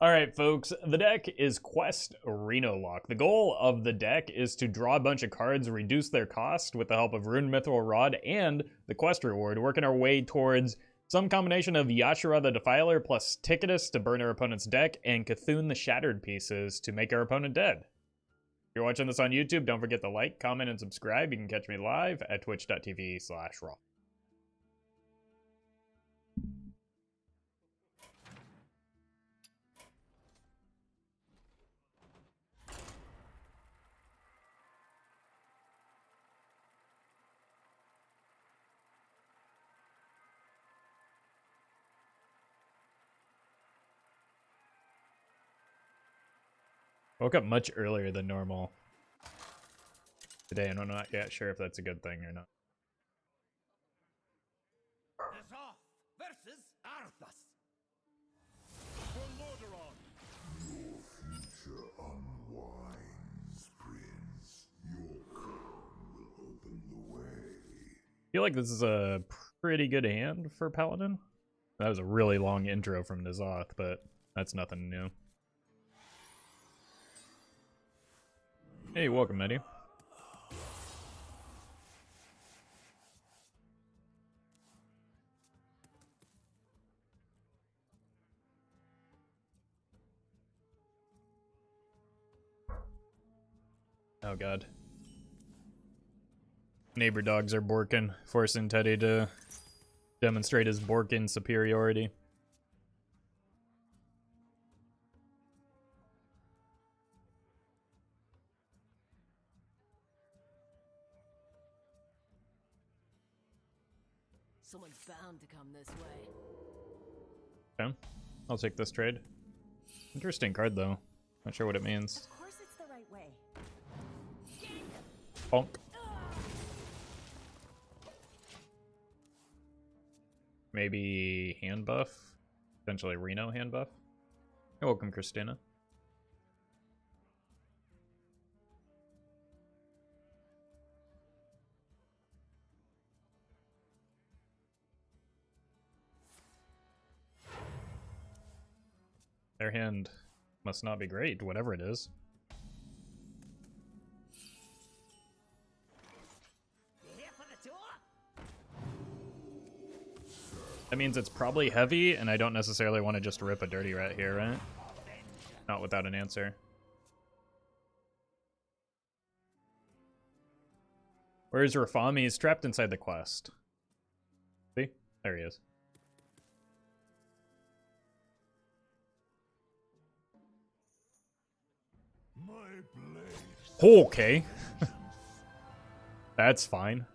Alright folks, the deck is Quest Reno Lock. The goal of the deck is to draw a bunch of cards, reduce their cost with the help of Rune Mithril Rod and the quest reward, working our way towards some combination of Yashara the Defiler plus Tickatus to burn our opponent's deck and Cthulhu the Shattered Pieces to make our opponent dead. If you're watching this on YouTube, don't forget to like, comment, and subscribe. You can catch me live at twitch.tv/Roffle. Woke up much earlier than normal today, and I'm not yet sure if that's a good thing or not. Versus Arthas. Your future unwinds, Prince. Your calm will open the way. I feel like this is a pretty good hand for Paladin. That was a really long intro from N'Zoth, but that's nothing new. Hey, welcome, Eddie. Oh god. Neighbor dogs are borking, forcing Teddy to demonstrate his borking superiority. Someone's bound to come this way. Okay, I'll take this trade. Interesting card though. Not sure what it means. Of course it's the right way. Bonk. Maybe hand buff? Potentially Reno hand buff? You're welcome, Christina. Their hand must not be great, whatever it is. That means it's probably heavy, and I don't necessarily want to just rip a dirty rat here, right? Not without an answer. Where's Rafami? He's trapped inside the quest. See? There he is. Okay. That's fine.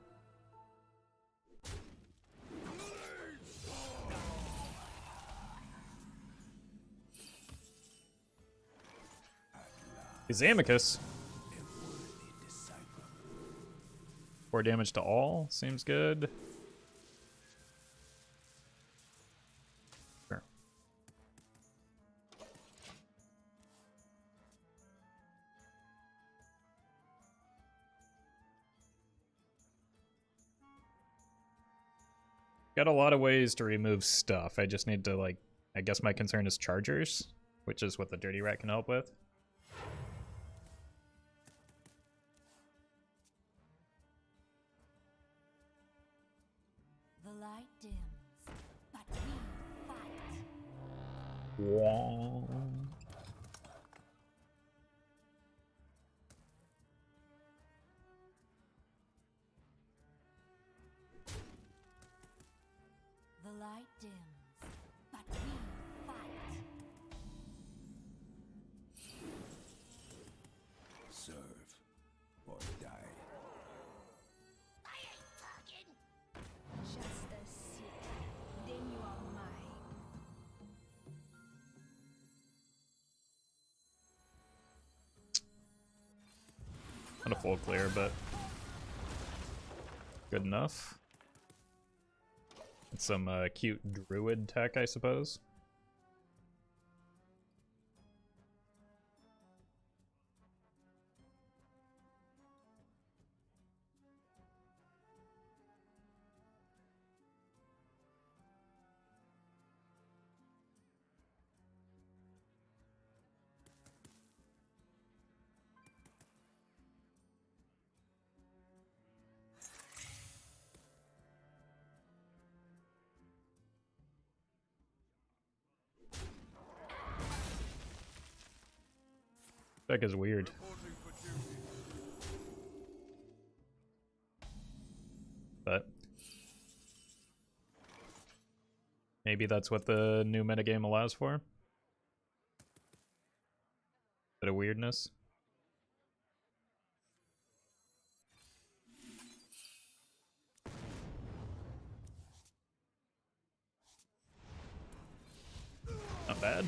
Kazakus. 4 damage to all. Seems good. Sure. Got a lot of ways to remove stuff. I just need to, like, I guess my concern is chargers, which is what the Dirty Rat can help with. The light dims, but we fight. Wow. The light dims, but we fight. Serve or die. I ain't talking. Just a sip, then you are mine. Not a full clear, but good enough. Some cute druid tech, I suppose. Deck is weird. But maybe that's what the new metagame allows for. Bit of weirdness. Not bad.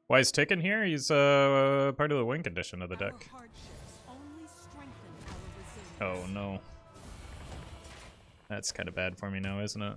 Why is Tick in here? He's part of the win condition of the deck. Oh no. That's kind of bad for me now, isn't it?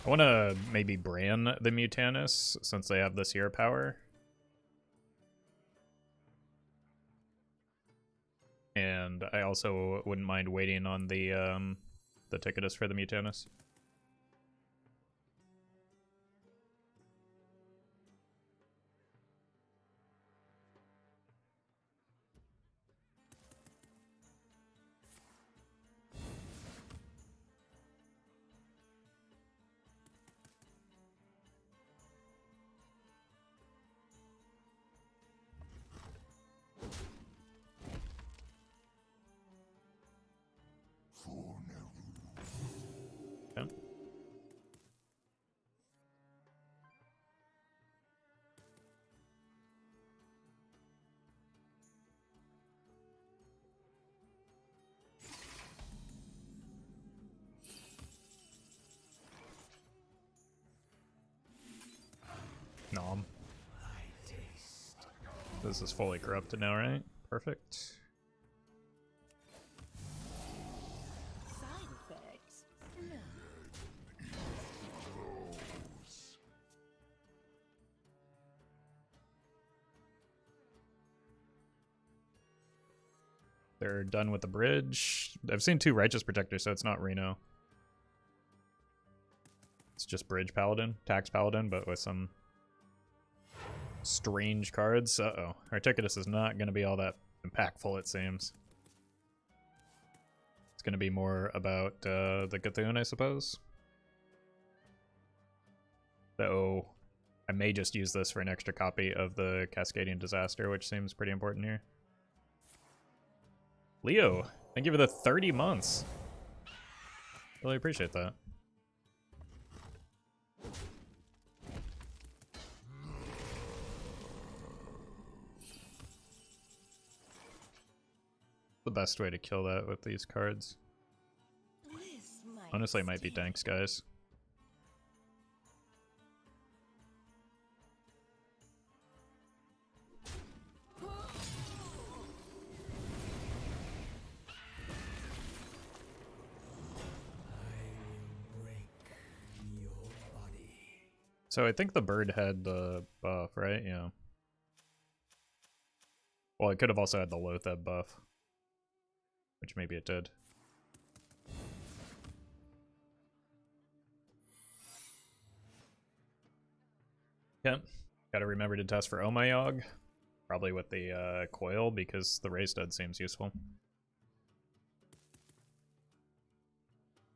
I want to maybe Brann the Mutanus, since they have this year power. And I also wouldn't mind waiting on the Tickatus for the Mutanus. Okay. Nom. This is fully corrupted now, right? Perfect. Side effects? No. They're done with the bridge. I've seen 2 Righteous Protectors, so it's not Reno. It's just Bridge Paladin, Tax Paladin, but with some strange cards. Uh-oh. Our Tickatus is not going to be all that impactful, it seems. It's going to be more about the Cthulhu, I suppose. Though I may just use this for an extra copy of the Cascading Disaster, which seems pretty important here. Leo, thank you for the 30 months. Really appreciate that. The best way to kill that with these cards. Honestly, it might be Danks, guys. So I think the bird had the buff, right? Yeah. Well, it could have also had the Loatheb buff. Which maybe it did. Yeah. Gotta remember to test for Omayog. Probably with the coil, because the raise stud seems useful.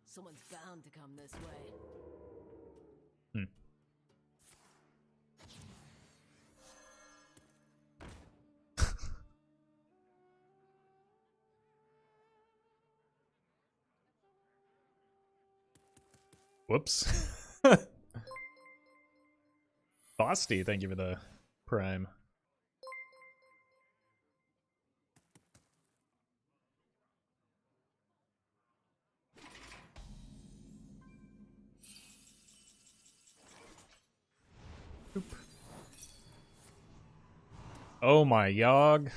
Someone's bound to come this way. Whoops. Bosty, thank you for the prime. Oop. Oh my yog.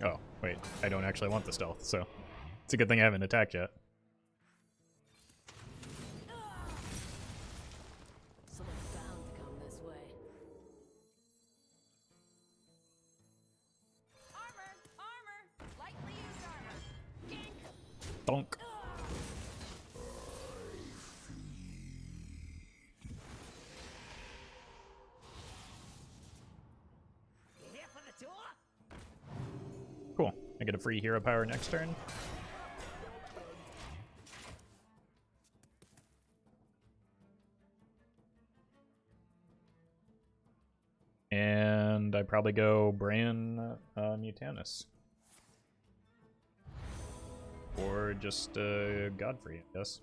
Oh, wait. I don't actually want the stealth, so it's a good thing I haven't attacked yet. Someone's bound to come this way. I get a free hero power next turn. And I probably go Brann Mutanus. Or just Godfrey, I guess.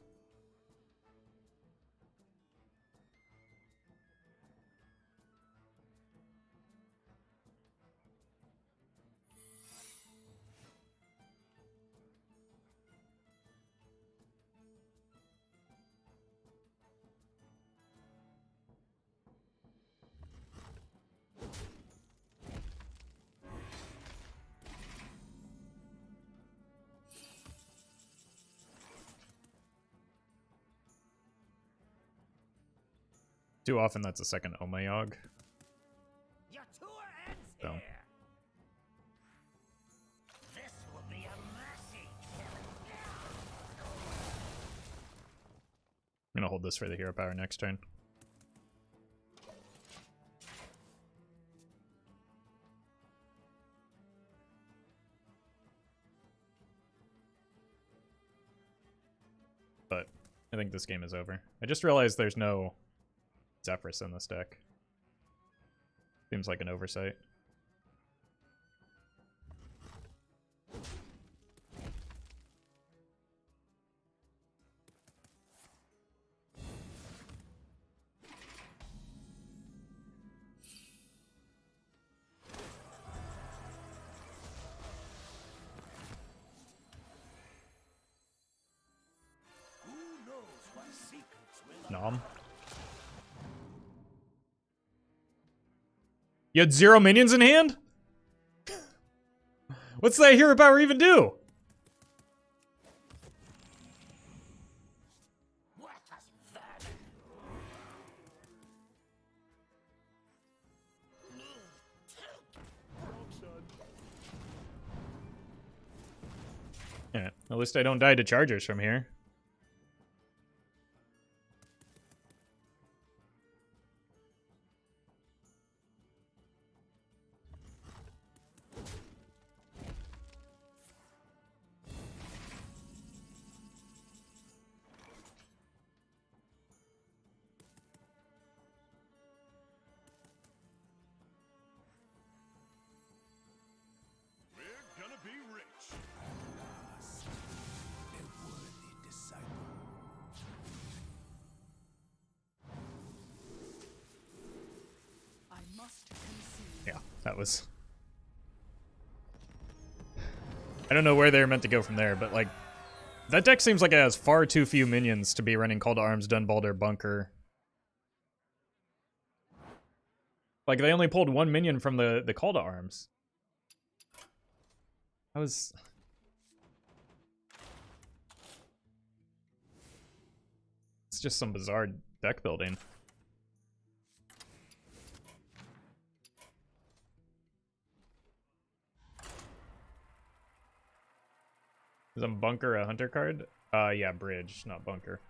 Too often that's a second Omayog. Your tour ends So. here. This will be a mercy killing. I'm gonna hold this for the hero power next turn. But I think this game is over. I just realized there's no Zephrys in this deck. Seems like an oversight. Who knows what secrets will Nom. You had 0 minions in hand? What's that hero power even do? What is that? Yeah, at least I don't die to chargers from here. We're gonna be rich. A worthy disciple. I must concede. Yeah, that was... I don't know where they were meant to go from there, but like... That deck seems like it has far too few minions to be running Call to Arms, Dunbalder, Bunker. Like, they only pulled 1 minion from the Call to Arms. That was... It's just some bizarre deck building. Is a Bunker a Hunter card? Yeah, Bridge, not Bunker.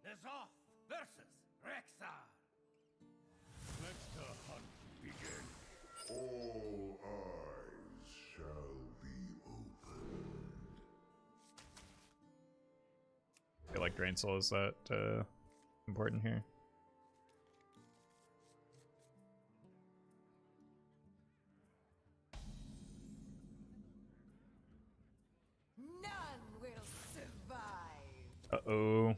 Nezoth versus Rexar. Let the hunt begin. All eyes shall be opened. I feel like Drain Soul is that important here. None will survive. Uh-oh.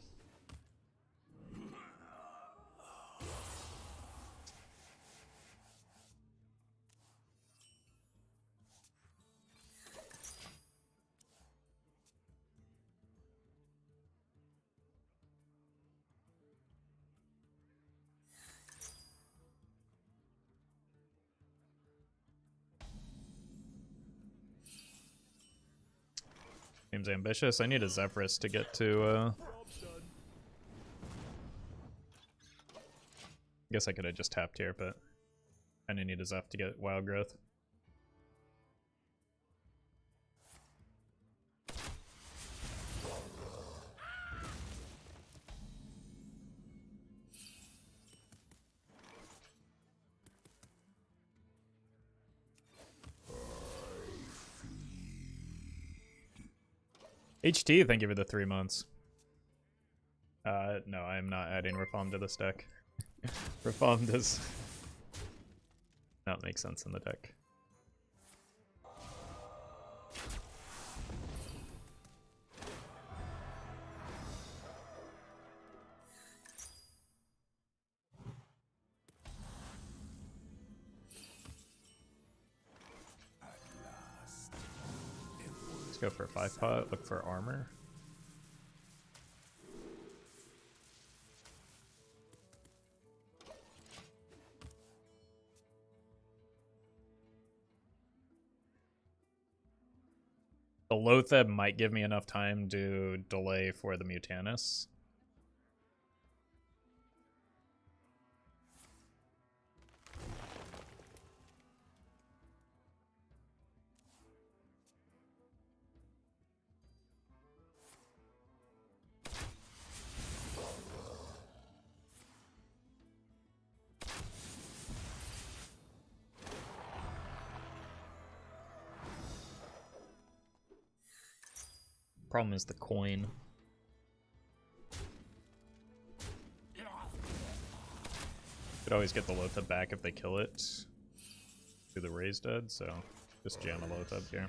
Seems ambitious. I need a Zephrys to get to, guess I could have just tapped here, but I need a Zeph to get Wild Growth. HT, thank you for the 3 months. No, I am not adding Reform to this deck. Reform does not make sense in the deck. Let's go for a 5-pot, look for armor. The Loatheb might give me enough time to delay for the Mutanus. Problem is the coin. Could always get the Loatheb back if they kill it. Do the Raise dead, so just jam a Loatheb here.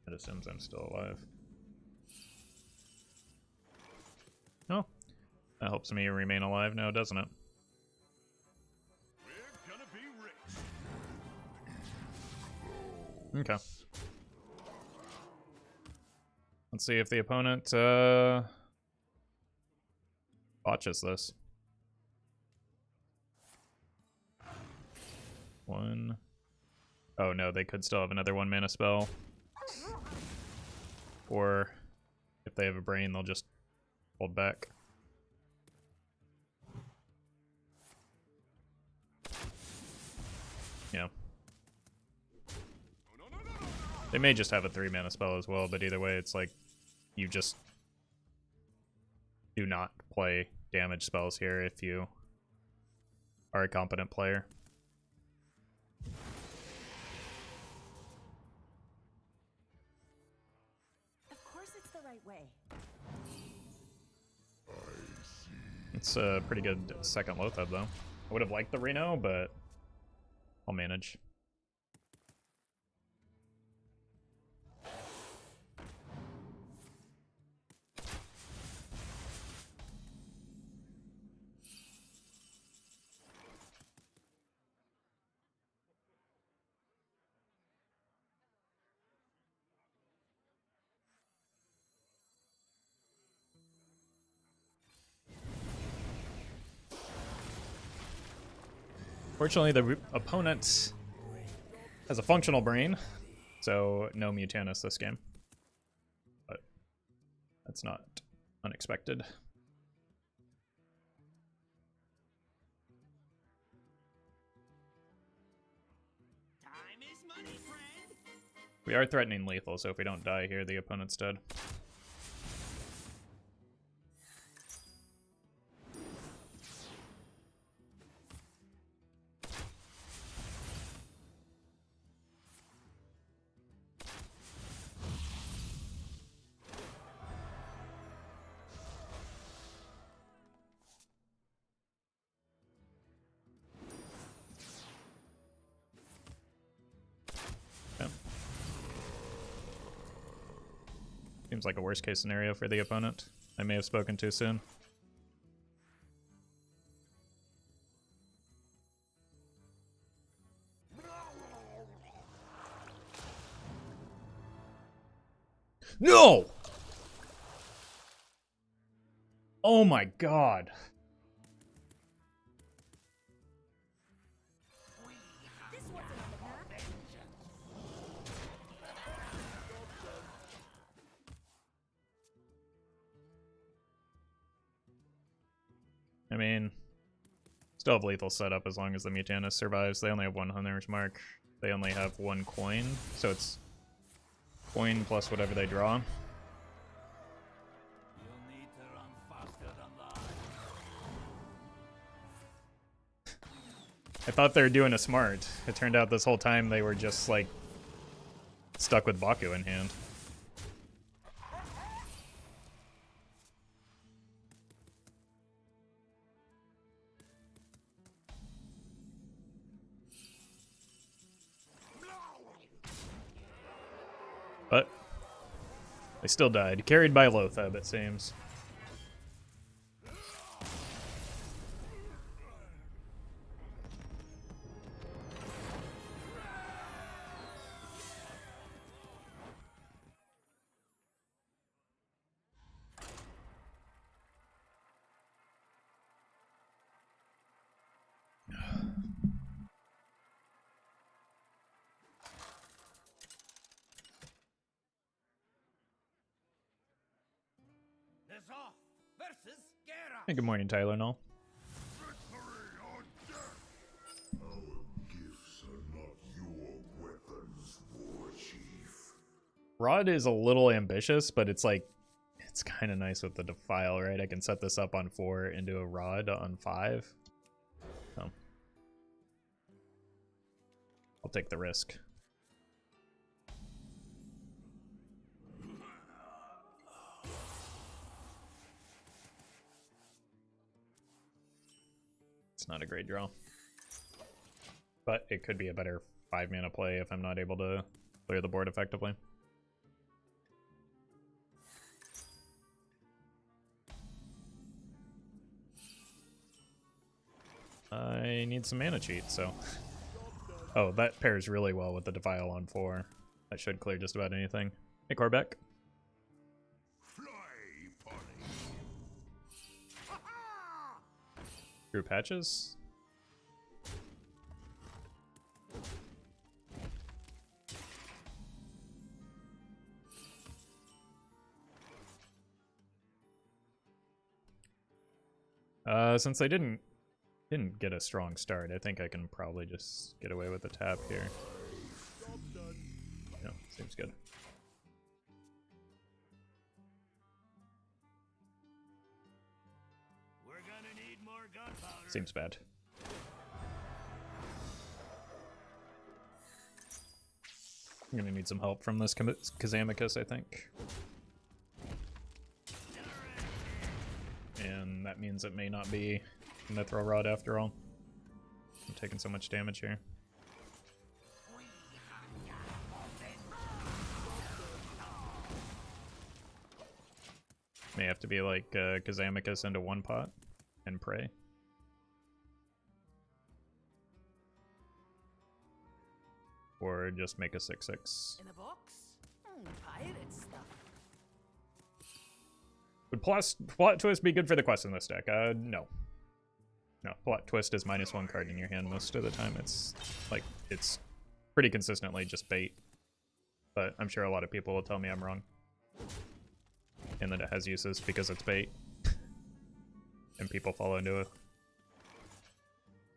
It assumes I'm still alive. Oh, that helps me remain alive now, doesn't it? We're gonna be rich. Okay. Let's see if the opponent botches this. 1. Oh no, they could still have another 1-mana spell. Or if they have a brain, they'll just hold back. Yeah. They may just have a 3-mana spell as well, but either way, it's like you just do not play damage spells here if you are a competent player. Of course it's the right way. It's a pretty good second Loatheb, though. I would have liked the Reno, but I'll manage. Fortunately, the opponent has a functional brain, so no Mutanus this game. But that's not unexpected. Time is money, friend. We are threatening lethal, so if we don't die here, the opponent's dead. Seems like a worst case scenario for the opponent. I may have spoken too soon. No! Oh my god. This wasn't on the map. I mean, still have lethal setup as long as the Mutanus survives. They only have 1 Hunter's Mark. They only have 1 coin, so it's coin plus whatever they draw. You'll need to run I thought they were doing a smart. It turned out this whole time they were just, like, stuck with Baku in hand. But they still died. Carried by Loatheb, it seems. Hey, good morning, Tyler Null. Rod is a little ambitious, but it's like, it's kind of nice with the Defile, right? I can set this up on 4 into a Rod on 5. So I'll take the risk. It's not a great draw, but it could be a better 5-mana play if I'm not able to clear the board effectively. I need some mana cheat, so... Oh, that pairs really well with the Defile on 4. That should clear just about anything. Hey, Corbeck. Drew Patches? Since I didn't get a strong start, I think I can probably just get away with the tap here. No, seems good. Seems bad. I'm gonna need some help from this Kazakus, I think. And that means it may not be Mithril Rod after all. I'm taking so much damage here. May have to be like Kazakus into one pot and pray. Or just make a 6/6. In a box? Pirate stuff. Would plot twist be good for the quest in this deck? No. No, plot twist is -1 card in your hand most of the time. It's like, it's pretty consistently just bait. But I'm sure a lot of people will tell me I'm wrong. And that it has uses because it's bait. And people fall into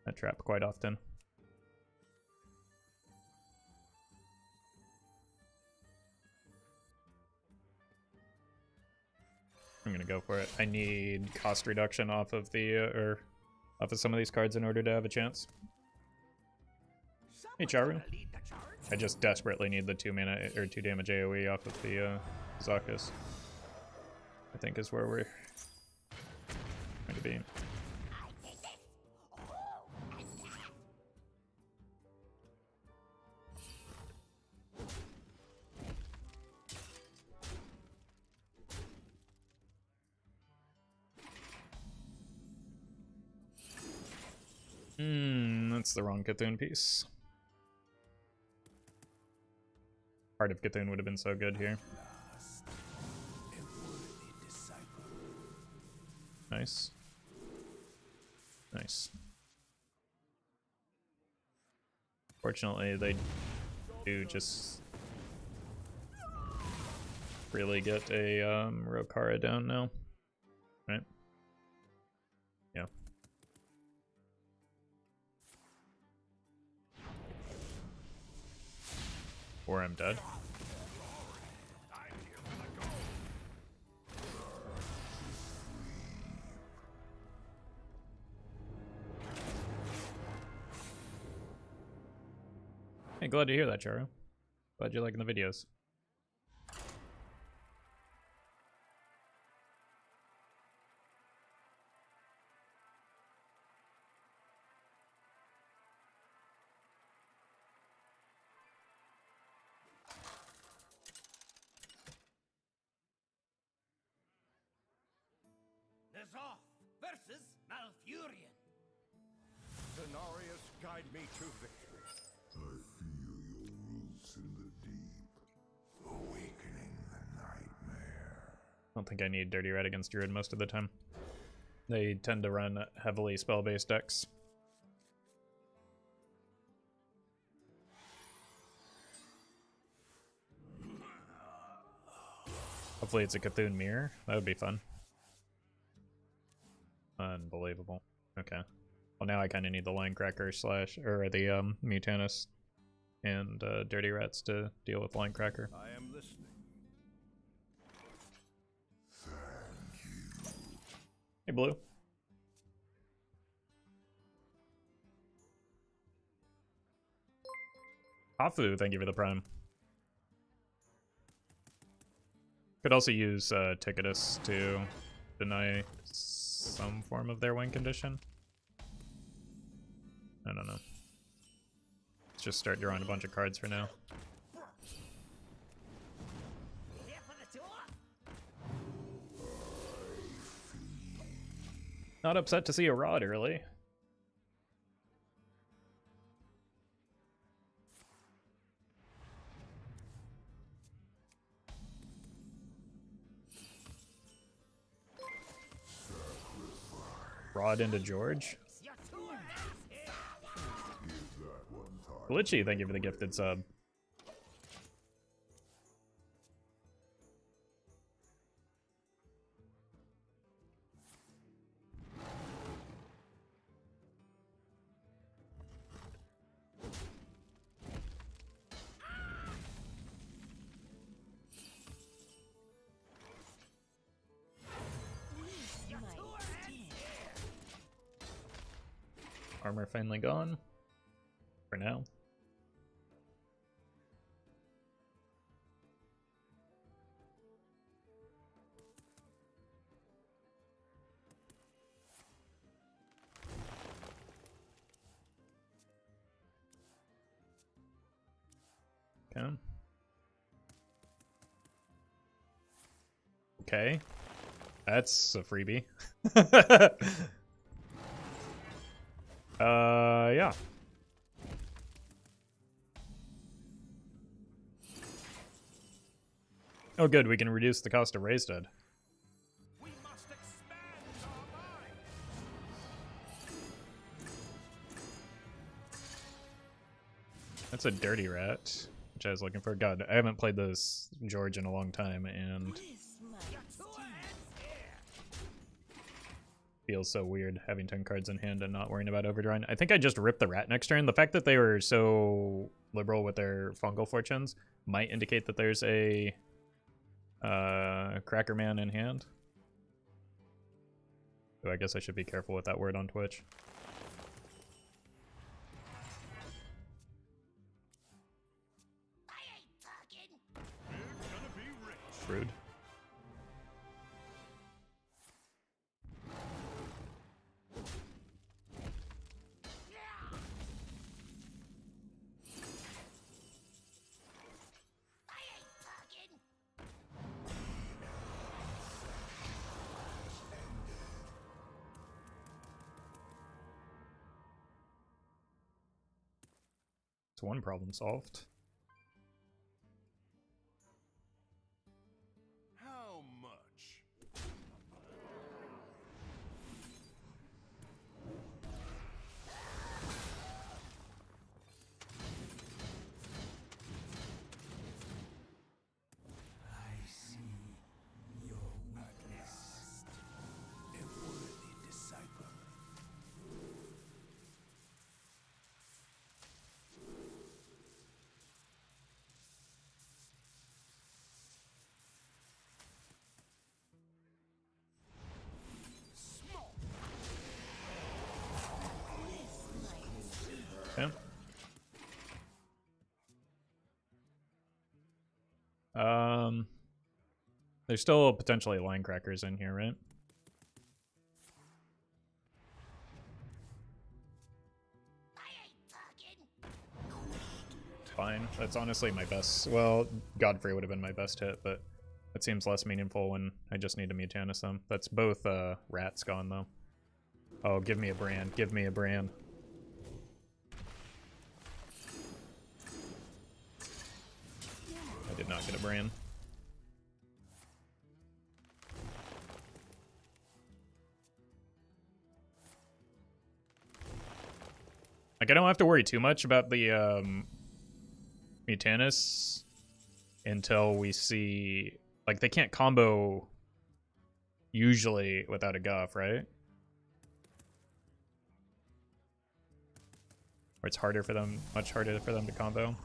a trap quite often. I'm gonna go for it. I need cost reduction off of the off of some of these cards in order to have a chance. Hey Charu. I just desperately need the 2 mana or 2 damage AoE off of the Kazakus. I think is where we're going to be. That's the wrong Cthulhu piece. Heart of Cthulhu would have been so good here. Nice. Nice. Fortunately, they do just really get a Rokara down now, right? Yeah. Or I'm dead. Hey, glad to hear that, Charo. Glad you're liking the videos. Nazoth versus Malfurion. Cenarius, guide me to victory. I feel your roots in the deep, awakening the nightmare. I don't think I need Dirty Red against Druid most of the time. They tend to run heavily spell-based decks. Hopefully it's a Cthulhu Mirror. That would be fun. Unbelievable. Okay. Well, now I kind of need the Linecracker slash, or the Mutanus and Dirty Rats to deal with Linecracker. I am listening. Thank you. Hey, Blue. Hafu, thank you for the prime. Could also use Tickatus to deny some form of their win condition. I don't know. Let's just start drawing a bunch of cards for now. Here for the tour. Not upset to see a Rod early. Rod into George. Your tour ends here. Give that one time. Glitchy, thank you for the gifted sub. Your tour ends here. Armor finally gone. For now. Okay. Okay. That's a freebie. Yeah. Oh, good. We can reduce the cost of Raised Dead. We must expand our minds. That's a Dirty Rat, which I was looking for. God, I haven't played this George in a long time, and Your tour ends here. feels so weird having 10 cards in hand and not worrying about overdrawing. I think I just ripped the Rat next turn. The fact that they were so liberal with their fungal fortunes might indicate that there's a Cracker Man in hand. So I guess I should be careful with that word on Twitch. I ain't talking. We're gonna be rich. Rude. I ain't talking. It's one problem solved. How much? I see your weakness. A worthy disciple. There's still potentially line crackers in here, right? Fine. That's honestly my best. Well, Godfrey would have been my best hit, but it seems less meaningful when I just need to Mutanus them. That's both rats gone though. Oh, give me a Brann. Give me a Brann. I did not get a Brann. Like, I don't have to worry too much about the Mutanus until we see, like, they can't combo usually without a Guff, right? Or it's harder for them, much harder for them to combo.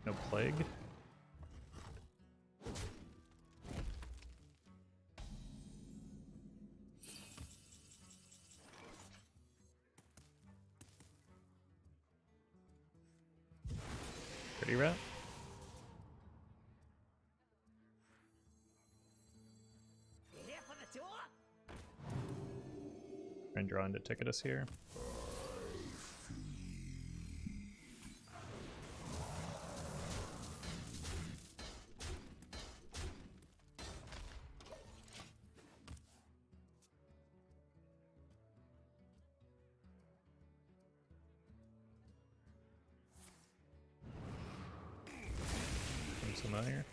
No plague. Pretty rat. Here for the tour? And draw into Tickatus here. Familiar.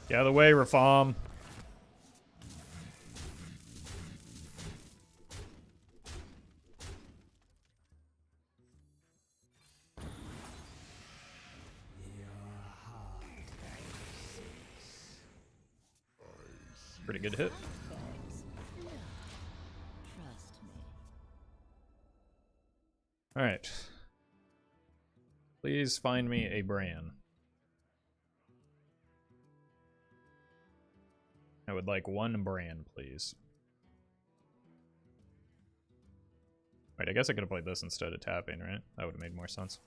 Get out of the way, Reform. Pretty good hit. All right. Please find me a Brann. I would like one Brann, please. Wait, I guess I could have played this instead of tapping, right? That would have made more sense.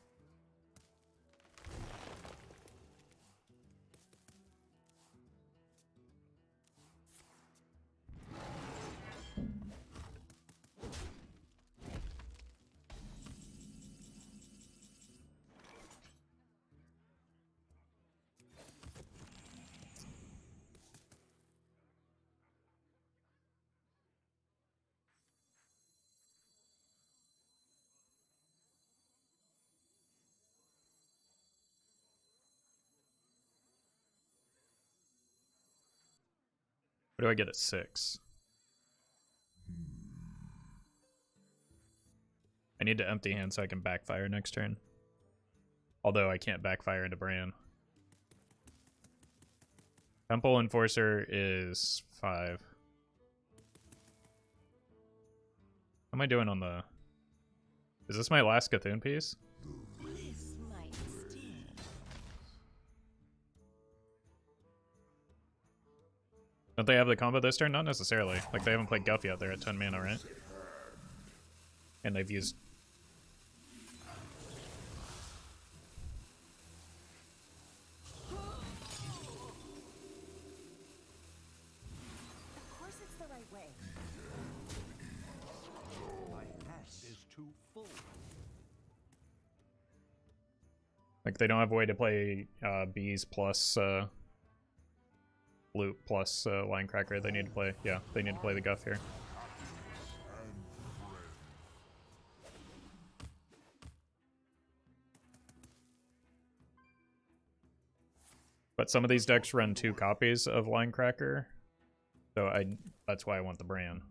What do I get at 6? I need to empty hand so I can backfire next turn. Although I can't backfire into Brann. Temple Enforcer is 5. How am I doing on the... Is this my last Cthulhu piece? This might sting. Don't they have the combo this turn? Not necessarily. Like, they haven't played Guff yet. They're at 10 mana, right? And they've used... Of course it's the right way. My hand is too full. Like, they don't have a way to play bees plus loot plus line cracker. They need to play, yeah, they need to play the Guff here. But some of these decks run 2 copies of Linecracker, so that's why I want the Brann.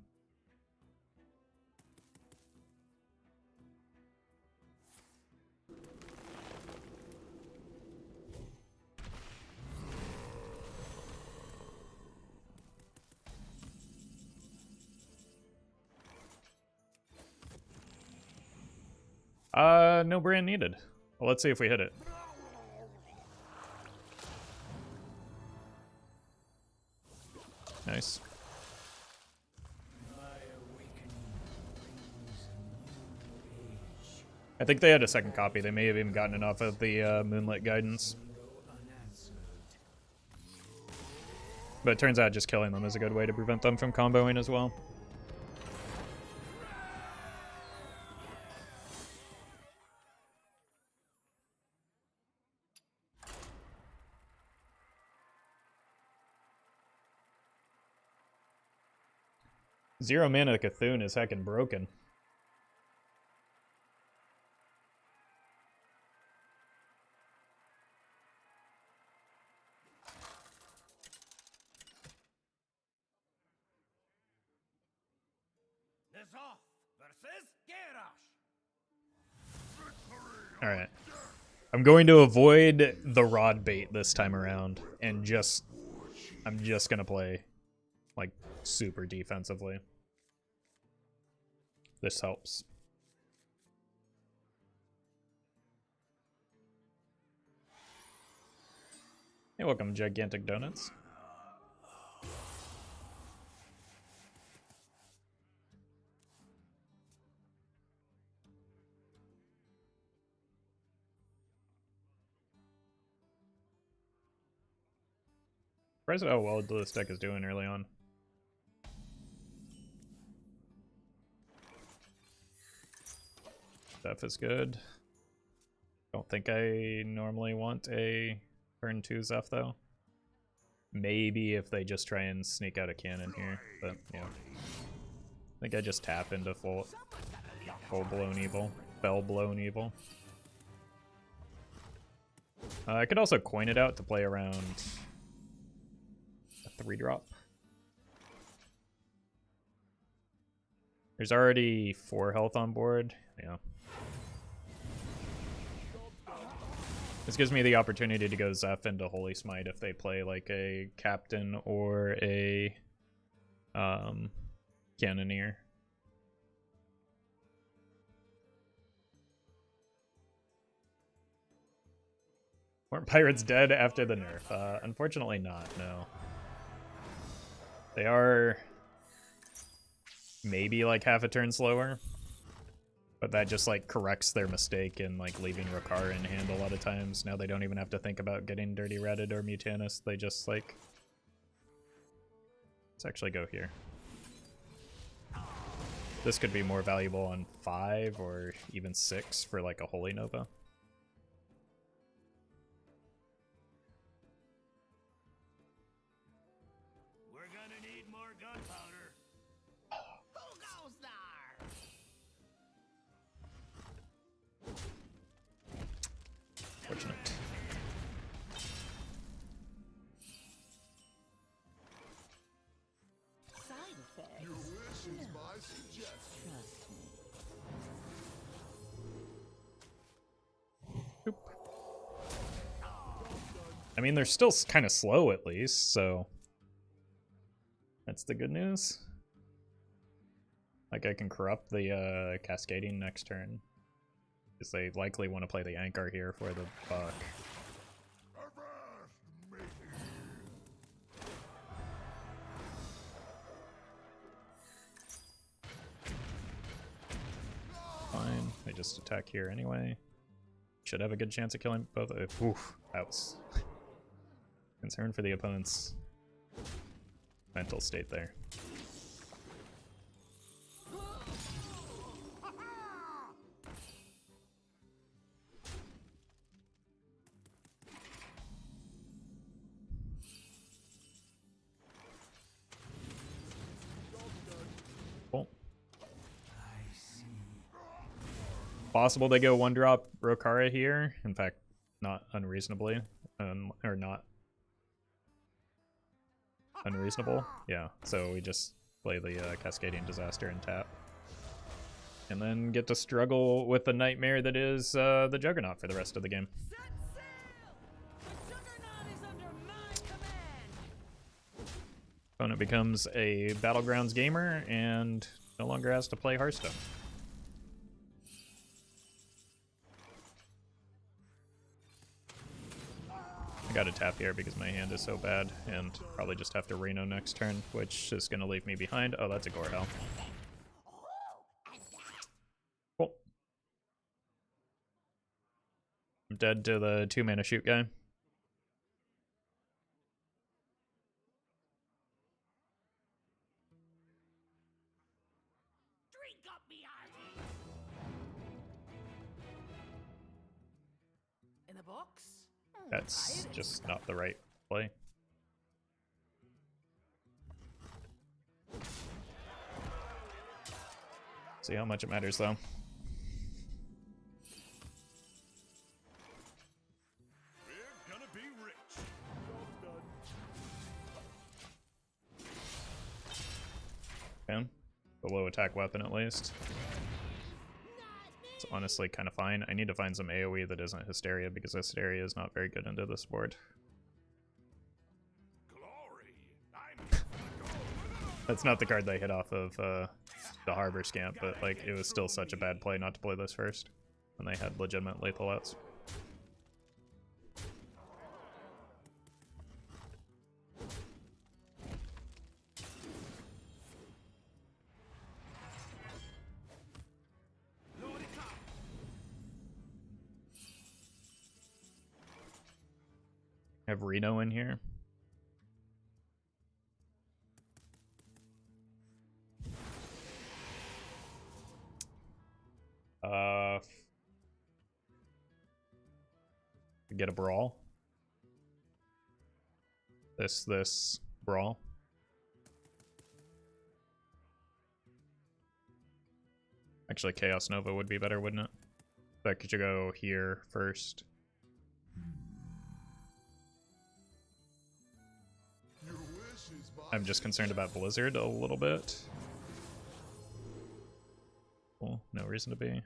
No Brann needed. Well, let's see if we hit it. Nice. I think they had a second copy. They may have even gotten it off of the Moonlit Guidance. But it turns out just killing them is a good way to prevent them from comboing as well. Zero mana Cthulhu is heckin' broken. Alright. I'm going to avoid the rod bait this time around and I'm just gonna play like super defensively. This helps. Hey, welcome, Gigantic Donuts. Surprised at how well this deck is doing early on. Stuff is good. Don't think I normally want a turn 2 Zeph though. Maybe if they just try and sneak out a cannon here, but yeah. I think I just tap into full blown evil. Fell blown evil. I could also coin it out to play around a 3-drop. There's already 4 health on board. Yeah. This gives me the opportunity to go Zeph into Holy Smite if they play like a Captain or a Cannoneer. Weren't pirates dead after the nerf? Unfortunately not, no. They are maybe like half a turn slower. But that just like corrects their mistake in like leaving Rakar in hand a lot of times. Now they don't even have to think about getting Dirty Ratted or Mutanus. They just like... Let's actually go here. This could be more valuable on 5 or even 6 for like a Holy Nova. We're gonna need more gunpowder. Who goes there? Fortunate. Side effects. Your wish is my suggestion. Boop. I mean, they're still kind of slow at least, so that's the good news. Like I can corrupt the Cascading next turn. Because they likely want to play the Anchor here for the buck. Fine, I just attack here anyway. Should have a good chance of killing both. Oof, that was concern for the opponent's mental state there. Possible they go 1-drop Rokara here. In fact, not unreasonably. Or not unreasonable. Yeah, so we just play the Cascading Disaster and tap. And then get to struggle with the nightmare that is the Juggernaut for the rest of the game. Set sail! The Juggernaut is under my command! Opponent becomes a Battlegrounds gamer and no longer has to play Hearthstone. I gotta tap here because my hand is so bad, and probably just have to Reno next turn, which is gonna leave me behind. Oh, that's a Gorehell. Cool. I'm dead to the 2-mana shoot guy. Drink up me hearty. In the box? That's just not the right play. See how much it matters, though. We're gonna be rich. Okay. Below attack weapon, at least. It's honestly kind of fine. I need to find some AoE that isn't Hysteria, because Hysteria is not very good into this board. Glory. I'm That's not the card they hit off of the Harbor Scamp, but like it was still such a bad play not to play this first when they had legitimate lethal outs. Have Reno in here. Get a brawl. This brawl. Actually, Chaos Nova would be better, wouldn't it? But could you go here first? I'm just concerned about Blizzard a little bit. Cool, no reason to be.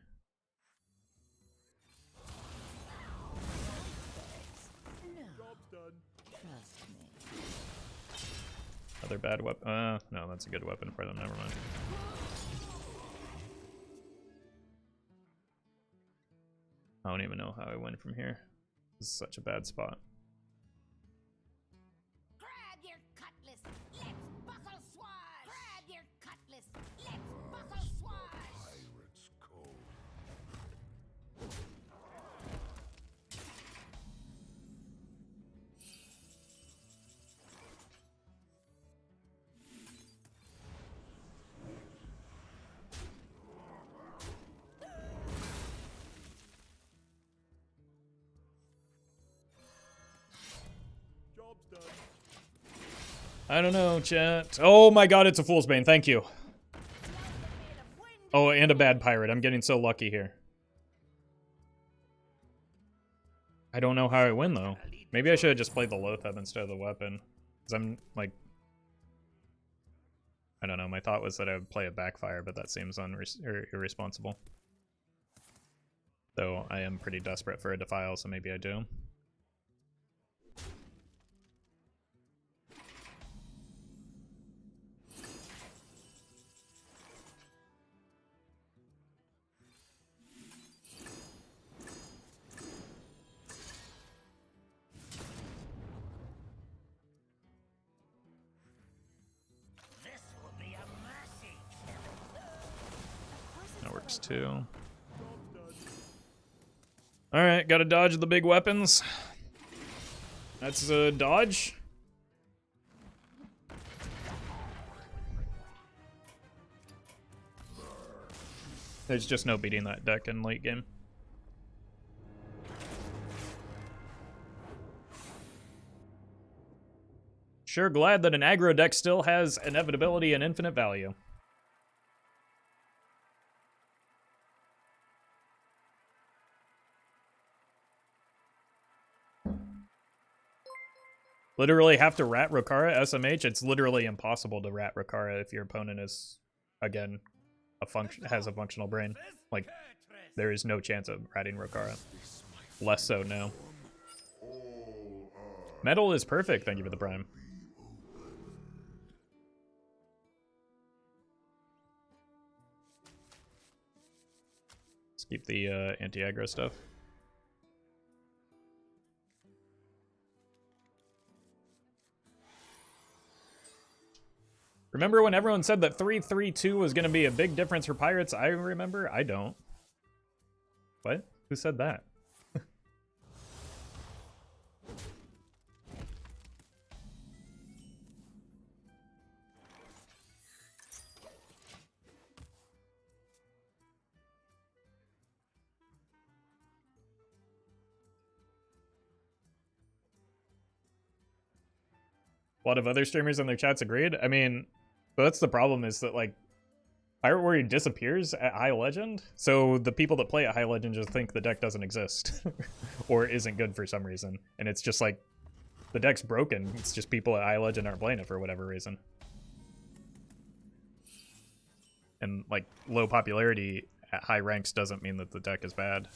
Other bad weapon. No, that's a good weapon for them. Never mind. I don't even know how I win from here. This is such a bad spot. Grab your cutlass. Let's buckle swash. Grab your cutlass. Let's buckle swash. Pirate's Cove. I don't know, chat. Oh my god, it's a Fool's Bane. Thank you. Oh, and a bad pirate. I'm getting so lucky here. I don't know how I win, though. Maybe I should have just played the Loatheb instead of the weapon. Because I'm, like... I don't know, my thought was that I would play a Backfire, but that seems irresponsible. Though I am pretty desperate for a Defile, so maybe I do. Too. Alright, gotta dodge the big weapons. That's a dodge. There's just no beating that deck in late game. Sure glad that an aggro deck still has inevitability and infinite value. Literally have to rat Rokara SMH. It's literally impossible to rat Rokara if your opponent is, again, has a functional brain. Like, there is no chance of ratting Rokara. Less so now. Metal is perfect. Thank you for the prime. Let's keep the anti-aggro stuff. Remember when everyone said that 3-3-2 was going to be a big difference for Pirates? I remember. I don't. What? Who said that? A lot of other streamers in their chats agreed. I mean, but that's the problem, is that, like, Pirate Warrior disappears at High Legend, so the people that play at High Legend just think the deck doesn't exist or isn't good for some reason. And it's just like, the deck's broken. It's just people at High Legend aren't playing it for whatever reason. And, like, low popularity at high ranks doesn't mean that the deck is bad.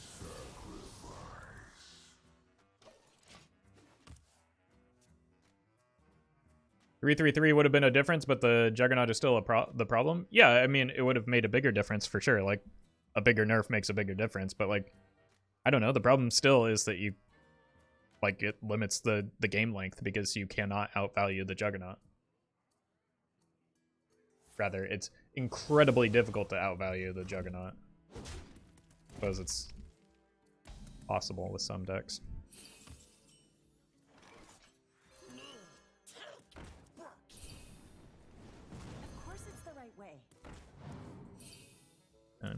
3-3-3 would have been a difference, but the Juggernaut is still the problem. Yeah, I mean, it would have made a bigger difference for sure. Like, a bigger nerf makes a bigger difference, but, like, I don't know. The problem still is that you, like, it limits the game length because you cannot outvalue the Juggernaut. Rather, it's incredibly difficult to outvalue the Juggernaut. I suppose it's possible with some decks. Okay.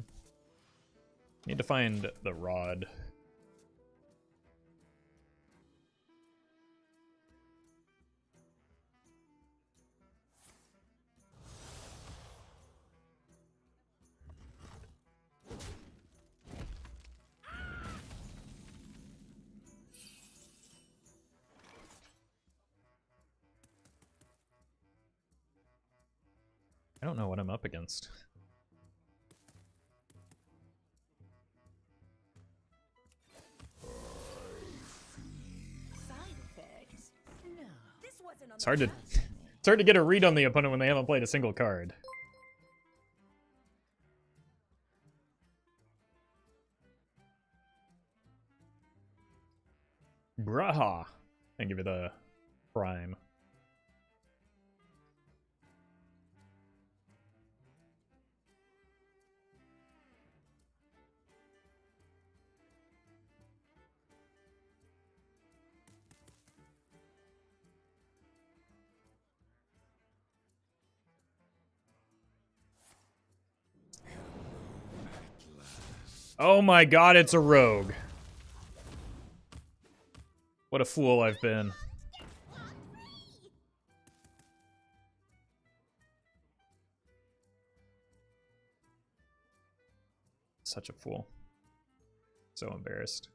Need to find the rod. I don't know what I'm up against. It's hard to get a read on the opponent when they haven't played a single card. Braha. Thank you for the prime. Oh my god, it's a rogue. What a fool I've been. Such a fool. So embarrassed.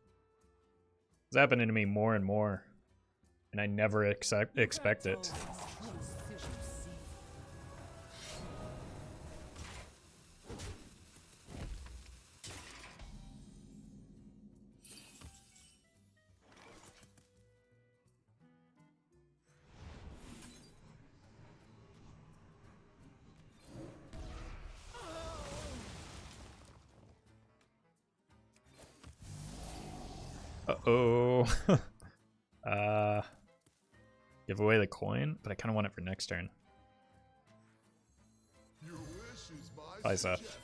It's happening to me more and more, and I never expect it. Uh-oh. Give away the coin, but I kind of want it for next turn. Bye, Seth.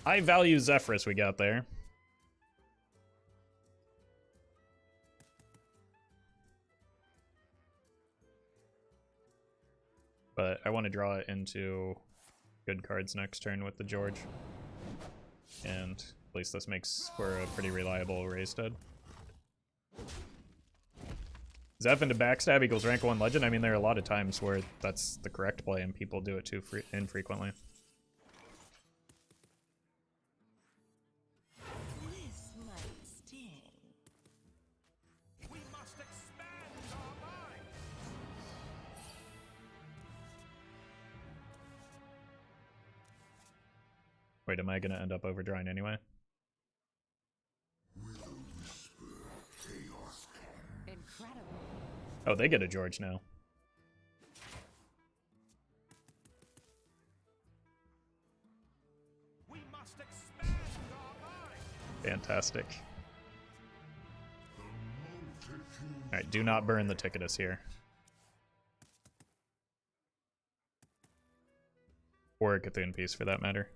High value Zephrys we got there. But I want to draw it into good cards next turn with the George. And at least this makes for a pretty reliable raise dead. Zeph into backstab equals rank 1 legend. I mean, there are a lot of times where that's the correct play and people do it too infrequently. This might sting. We must expand our minds. Wait, am I gonna end up overdrawing anyway? Incredible. Oh, they get a George now. We must expand our minds. Fantastic. Alright, do not burn the Tickatus here. Or a Cthulhu piece for that matter.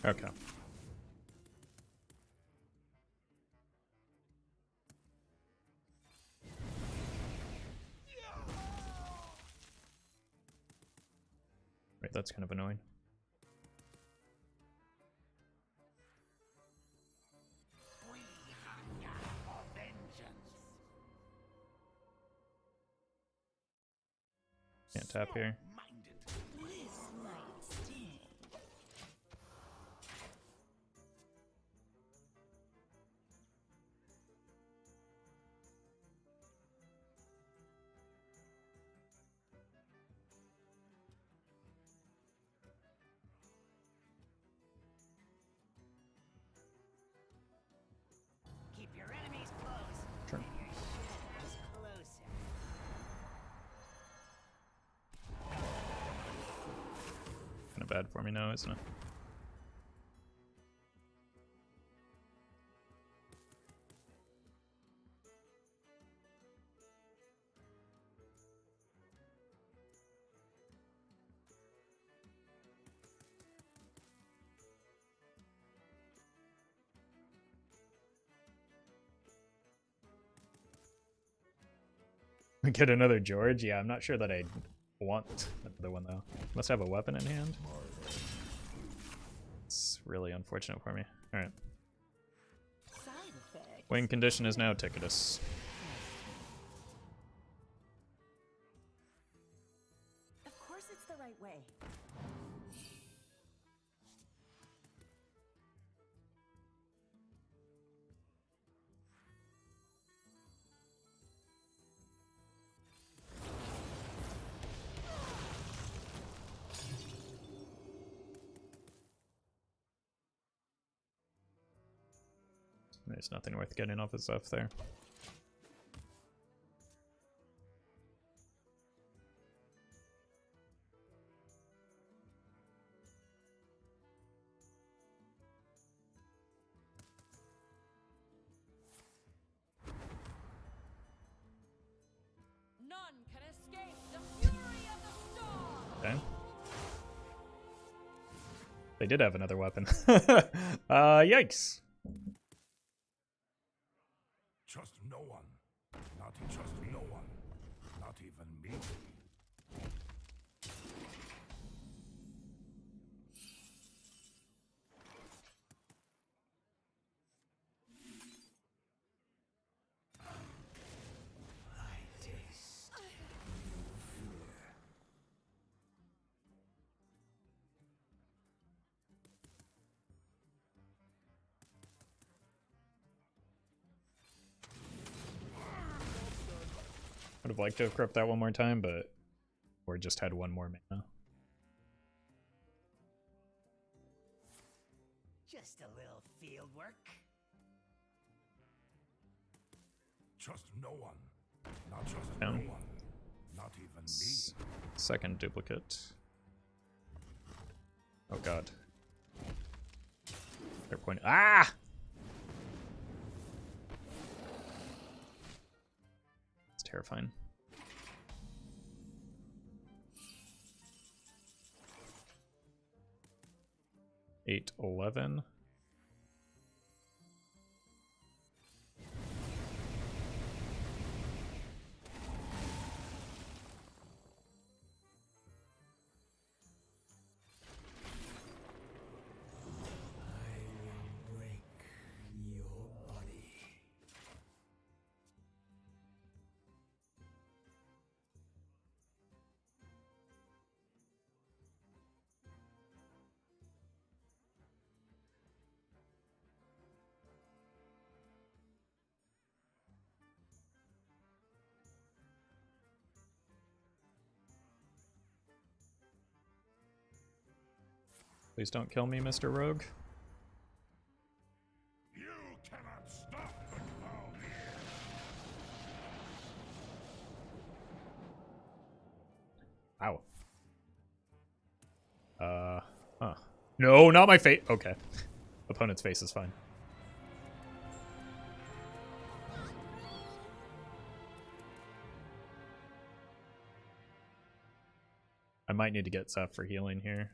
Okay. Wait, that's kind of annoying. We hunger for vengeance. Can't tap here. Minded. This might sting. Keep your enemies close. Sure. And your shadows closer. Kind of bad for me now, isn't it? We get another George? Yeah, I'm not sure that I want another one though. Must have a weapon in hand. It's really unfortunate for me. Alright. Side effect. Wing condition is now Tickatus. Of course it's the right way. There's nothing worth getting off his stuff there. None can escape the fury of the storm. Okay. They did have another weapon. Yikes. Trust no one. Not trust no one. Not even me. I taste Would have liked to have crept that one more time, but or just had one more mana. Just a little field work. trust no one. Not trust Down. no one. Not even me. Second duplicate. Oh god. They're pointing. Ah! It's terrifying. 8, 11. Please don't kill me, Mr. Rogue. You cannot stop the cloud. Ow. Huh. No, not my face. Okay. Opponent's face is fine. I might need to get Zeph for healing here.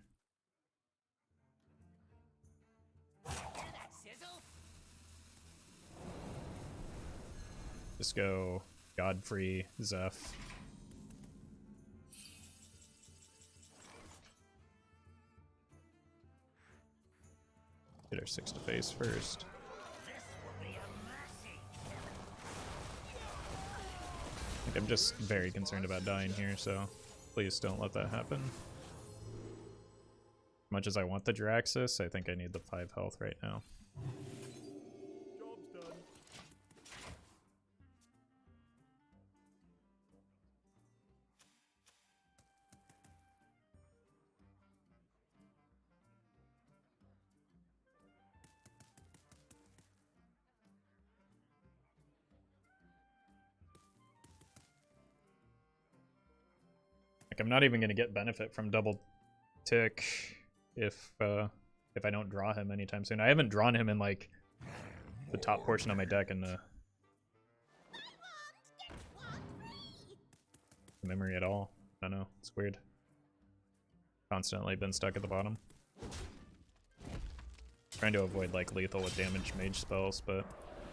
Just go Godfrey, Zeph. Get our 6 to face first. I think I'm just very concerned about dying here, so please don't let that happen. As much as I want the Jiraxis, I think I need the 5 health right now. Job's done. Like, I'm not even going to get benefit from double tick if I don't draw him anytime soon. I haven't drawn him in like the top portion of my deck in the memory at all. I don't know, it's weird. Constantly been stuck at the bottom. Trying to avoid like lethal with damage mage spells, but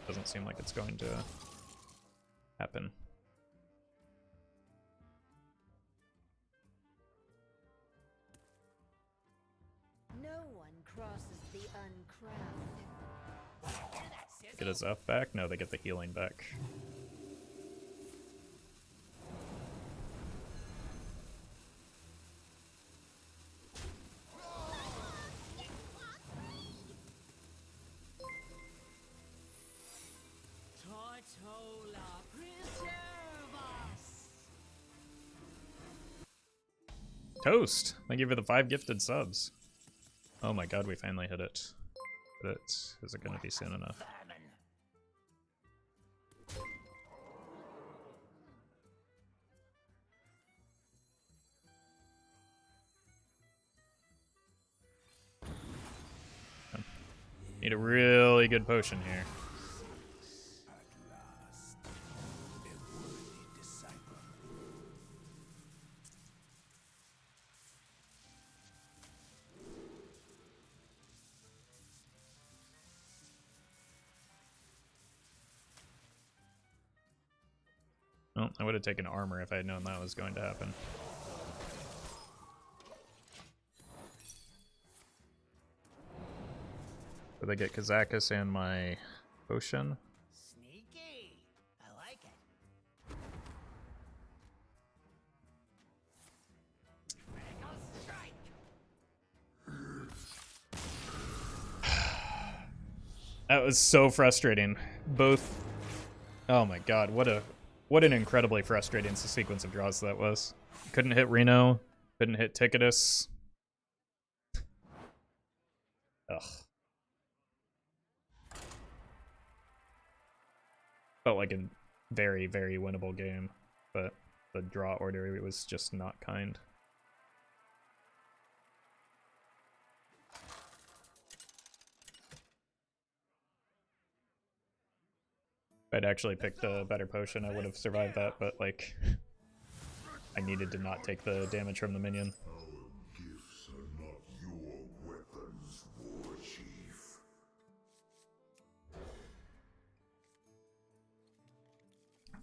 doesn't seem like it's going to happen. Crosses the uncrowned. Get his F back? No, they get the healing back. Tortola, preserve us. Toast! Thank you for the 5 gifted subs. Oh my god, we finally hit it. But is it going to be soon enough? Need a really good potion here. Well, I would have taken armor if I had known that was going to happen. Did I get Kazakus and my potion? Sneaky. I like it. Critical strike. That was so frustrating. Both. Oh my god, what an incredibly frustrating sequence of draws that was. Couldn't hit Reno, couldn't hit Tickatus. Ugh. Felt like a very, very winnable game, but the draw order was just not kind. If I'd actually picked a better potion, I would have survived that, but like, I needed to not take the damage from the minion. Our gifts are not your weapons, warrior.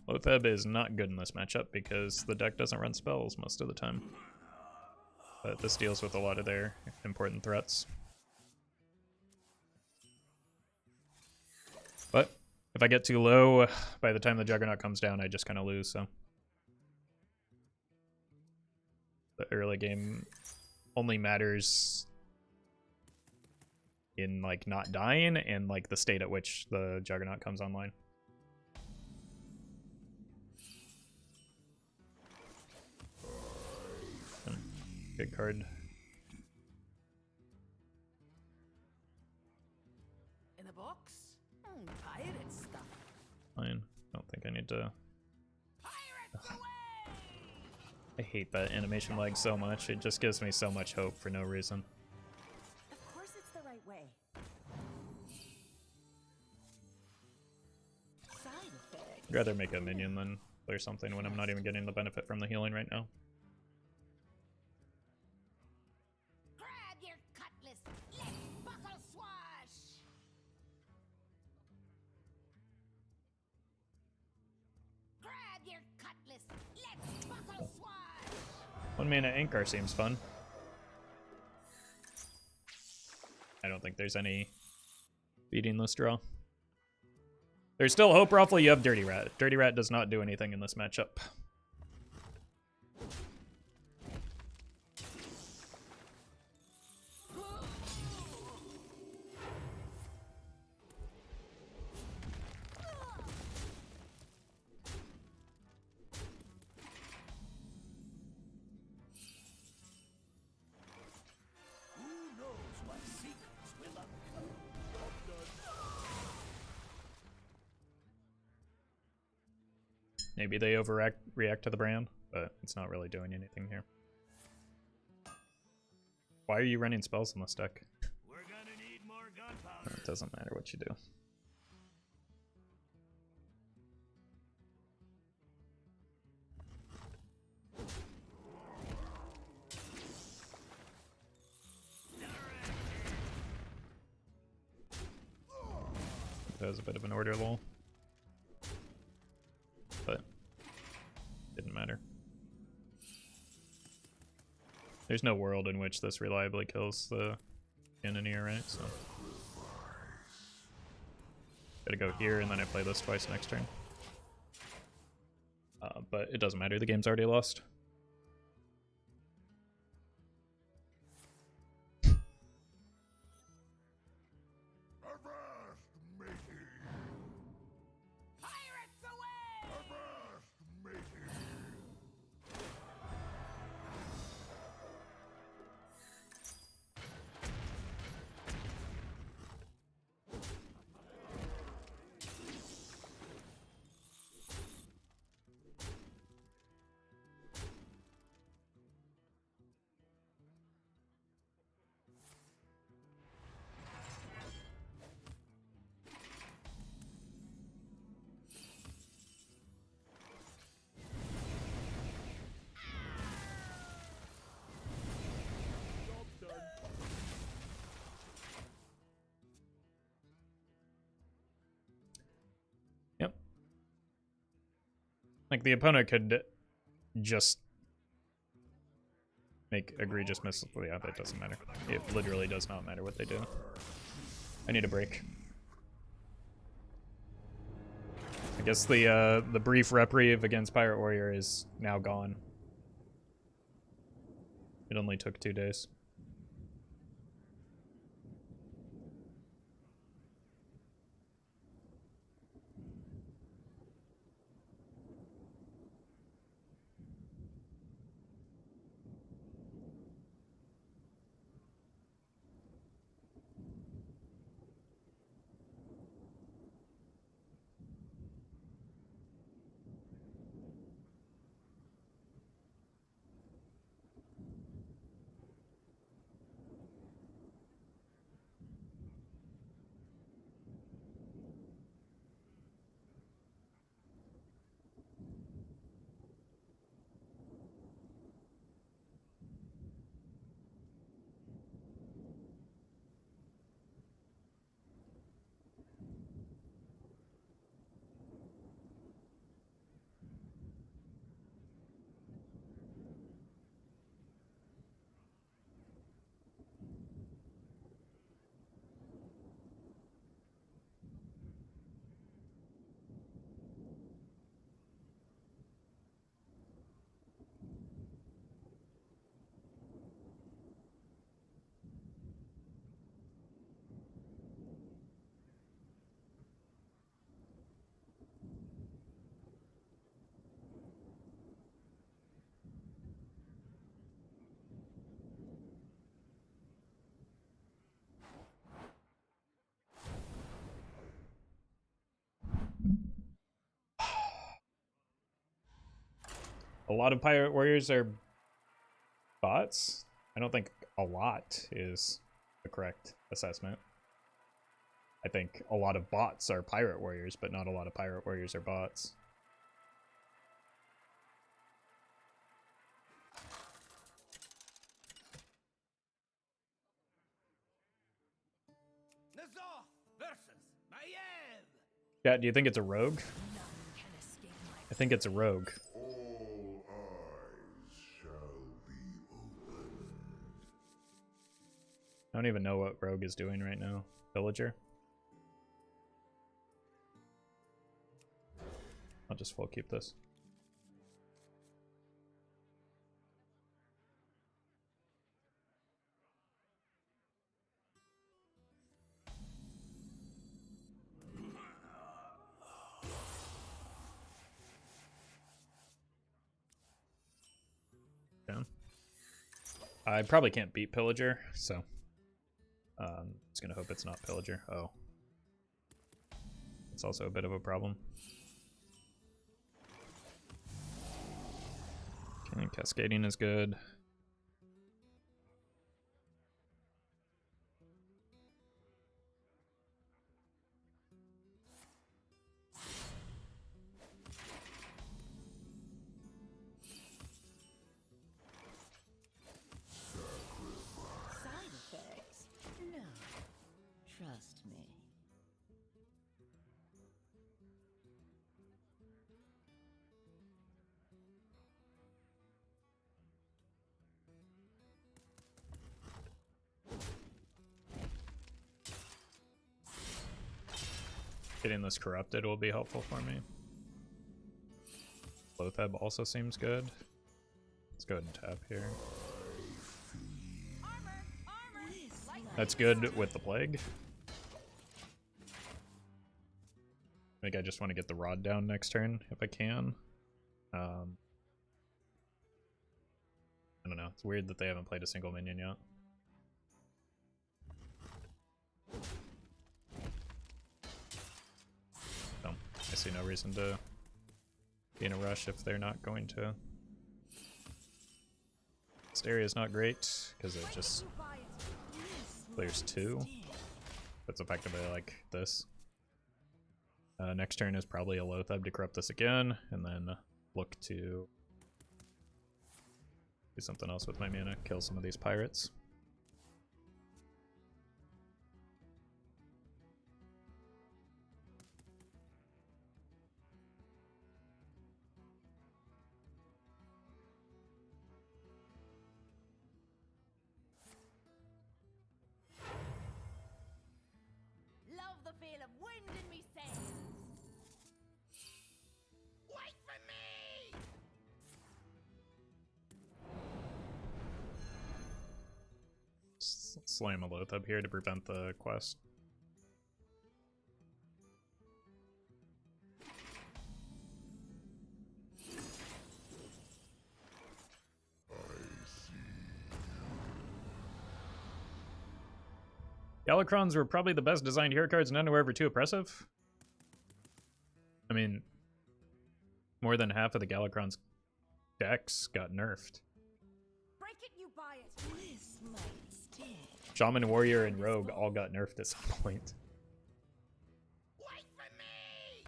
Loatheb is not good in this matchup because the deck doesn't run spells most of the time. But this deals with a lot of their important threats. But if I get too low, by the time the Juggernaut comes down, I just kind of lose, so. The early game only matters in, like, not dying and, like, the state at which the Juggernaut comes online. Good card. In a box? Pirate stuff. Fine. Don't think I need to. Pirates away! I hate that animation lag so much. It just gives me so much hope for no reason. Of course it's the right way. Side effect. I'd rather make a minion than play something when I'm not even getting the benefit from the healing right now. Grab your cutlass. Let's buckle swash. Grab your cutlass. Let's buckle swash. 1 mana Ankar seems fun. I don't think there's any beating this draw. There's still hope, Roffle. You have Dirty Rat. Dirty Rat does not do anything in this matchup. Who knows what secrets will uncover? Maybe they react to the Brann, but it's not really doing anything here. Why are you running spells in this deck? We're gonna need more gunpowder. It doesn't matter what you do. That was a bit of an order lull. But didn't matter. There's no world in which this reliably kills the Cannoneer, right? So gotta go here and then I play this twice next turn. But it doesn't matter, the game's already lost. Avast, matey! Pirates away! Avast, matey! Yep. Like, the opponent could just make egregious misses. Yeah, that doesn't matter. It literally does not matter what they do. I need a break. I guess the brief reprieve against Pirate Warrior is now gone. It only took 2 days. a lot of pirate warriors are bots. I don't think a lot is the correct assessment. I think a lot of bots are pirate warriors, but not a lot of pirate warriors are bots. Nazar versus Maiev. Yeah, do you think it's a rogue? I think it's a rogue. All eyes shall be opened. I don't even know what rogue is doing right now. Villager? I'll just full keep this. Yeah. I probably can't beat Pillager, so just gonna hope it's not Pillager. Oh. It's also a bit of a problem. Okay, Cascading is good. Side effects? No. Trust me. Getting this corrupted will be helpful for me. Loatheb also seems good. Let's go ahead and tap here. That's good with the plague. I think I just want to get the rod down next turn if I can. I don't know. It's weird that they haven't played a single minion yet. So, I see no reason to be in a rush if they're not going to. Hysteria is not great because it just clears 2. That's effectively like this. Next turn is probably a Loatheb to corrupt this again, and then look to do something else with my mana, kill some of these pirates. Love the feel of wind in me sails. Wait for me! Slam a Loatheb here to prevent the quest. Galakrons were probably the best designed hero cards, none were ever too oppressive. I mean, more than half of the Galakrons decks got nerfed. Break it, you buy it. This might stick. Shaman, Warrior, and Rogue all got nerfed at some point. Wait for me!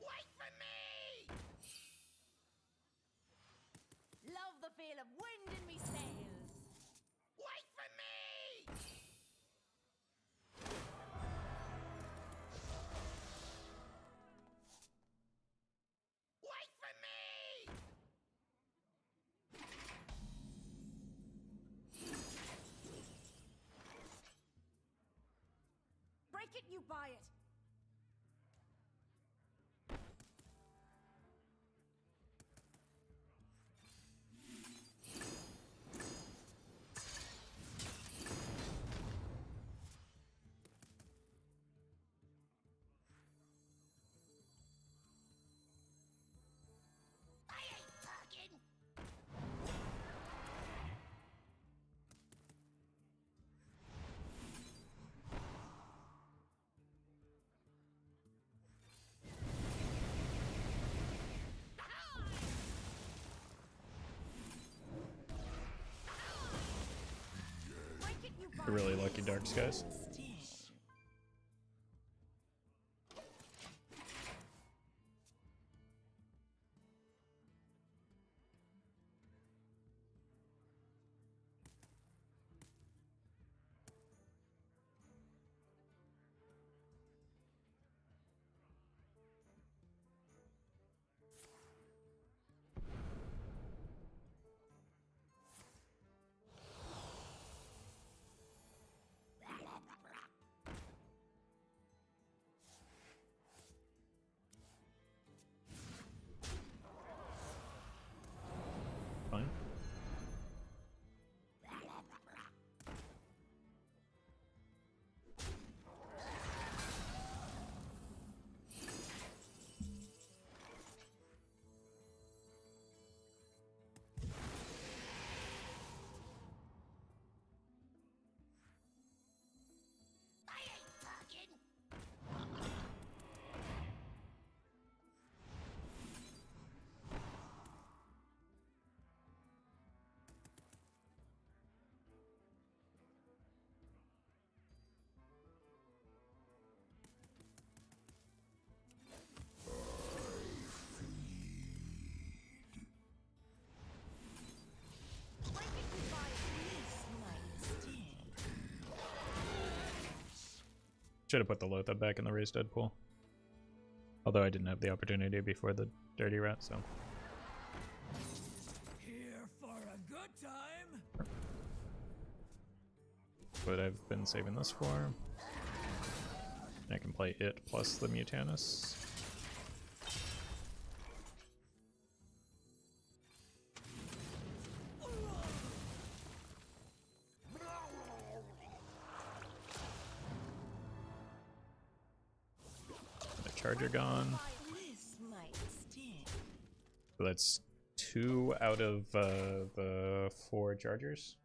Wait for me! Love the feel of wind in me sails. Wait for me! Wait for me! Break it, you buy it. I ain't talking. You're really lucky, Dark Skies. Fine. I ain't talking. Should have put the Loatheb back in the raised dead pool. Although I didn't have the opportunity before the dirty rat, so. Here for a good time. What I've been saving this for. I can play it plus the Mutanus. Charger gone. So that's 2 out of the 4 chargers.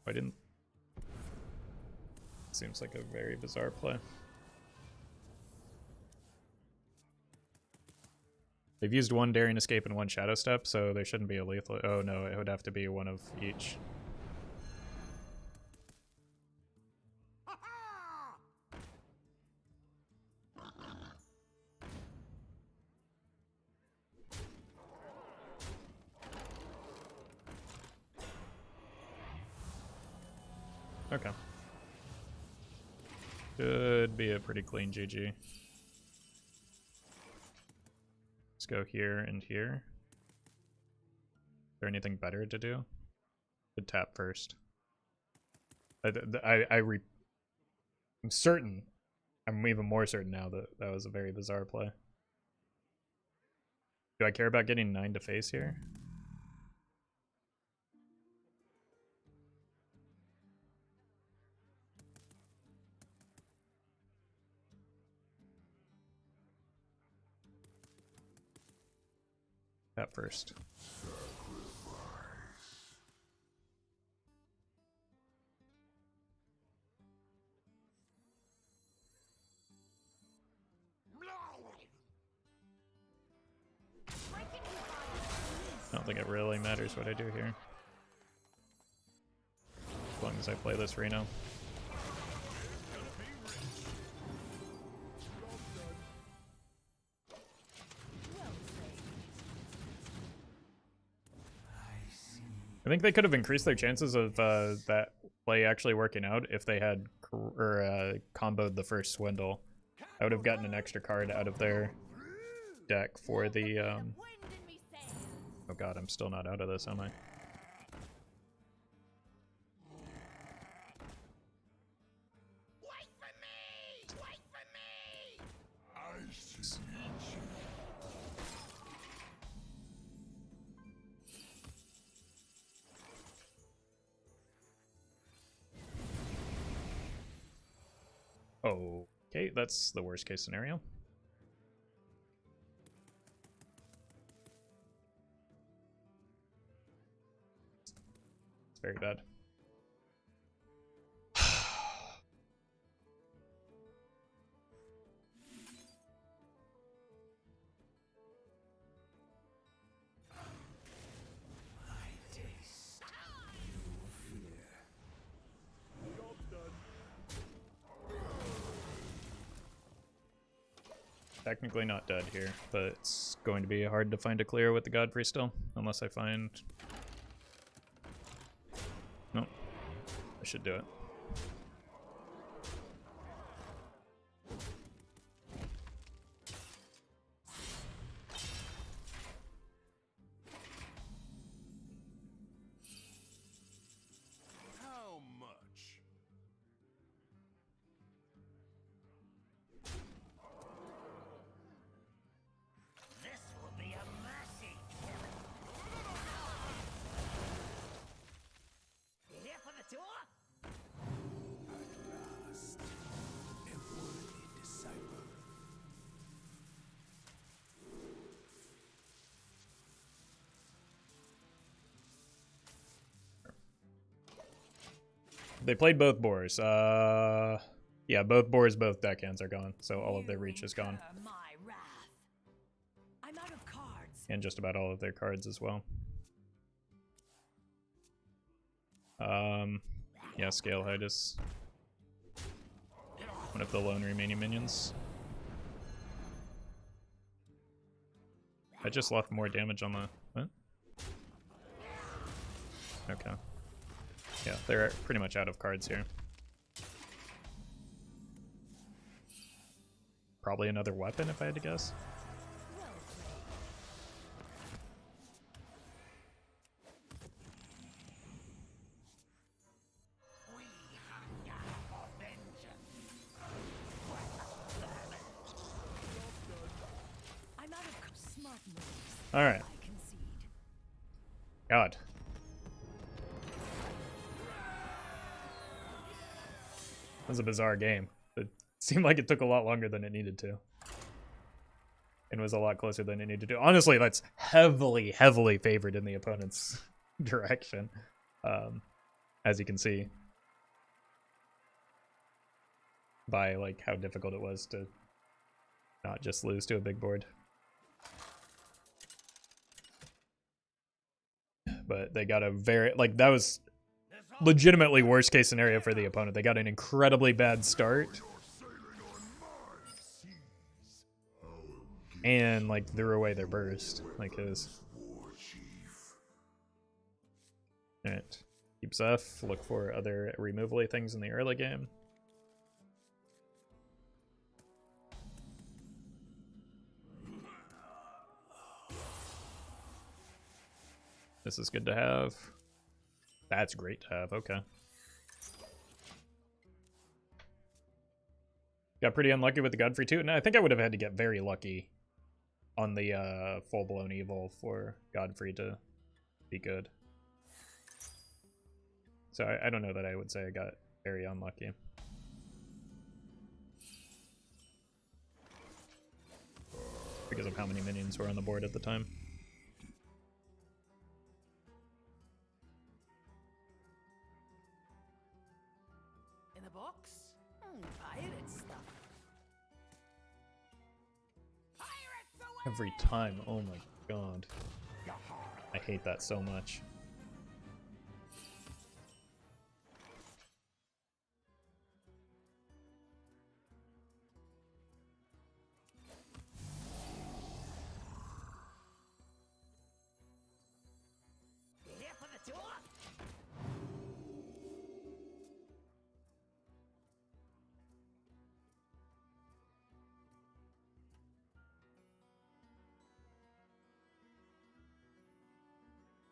I didn't. Seems like a very bizarre play. They've used 1 Daring Escape and 1 Shadow Step, so there shouldn't be a lethal. Oh no, it would have to be 1 of each. Okay. Should be a pretty clean GG. Let's go here and here. Is there anything better to do? Could tap first. I'm certain. I'm even more certain now that that was a very bizarre play. Do I care about getting 9 to face here? That first. I don't think it really matters what I do here. As long as I play this Reno. I think they could have increased their chances of that play actually working out if they had comboed the first Swindle. I would have gotten an extra card out of their deck for the... Oh god, I'm still not out of this, am I? Wait for me! Wait for me! I see. Okay, that's the worst case scenario. very bad. Technically not dead here, but it's going to be hard to find a clear with the Godfrey still, unless I find... Nope. I should do it. How much? This will be a mercy killing. You here for the tour? At last, a worthy disciple. They played both boars. Yeah, both boars, both deckhands are gone, so all of their reach is gone. Incur my wrath. I'm out of cards. And just about all of their cards as well. Yeah, Scale Height is one of the lone remaining minions. I just left more damage on the... What? Okay. Yeah, they're pretty much out of cards here. Probably another weapon if I had to guess. We hunger for vengeance. I'm out of smart moves. Alright. I concede. God. That was a bizarre game. It seemed like it took a lot longer than it needed to. And was a lot closer than it needed to. Honestly, that's heavily, heavily favored in the opponent's direction. As you can see. By like how difficult it was to not just lose to a big board. But they got a very, like, that was legitimately worst case scenario for the opponent. They got an incredibly bad start and like threw away their burst like his. Alright, keep Zeph, look for other removally things in the early game. This is good to have. That's great to have, okay. Got pretty unlucky with the Godfrey too, and I think I would have had to get very lucky on the full-blown evil for Godfrey to be good. So I don't know that I would say I got very unlucky. Because of how many minions were on the board at the time. In the box? Pirate stuff. Every time, oh my god. I hate that so much. You here for the tour?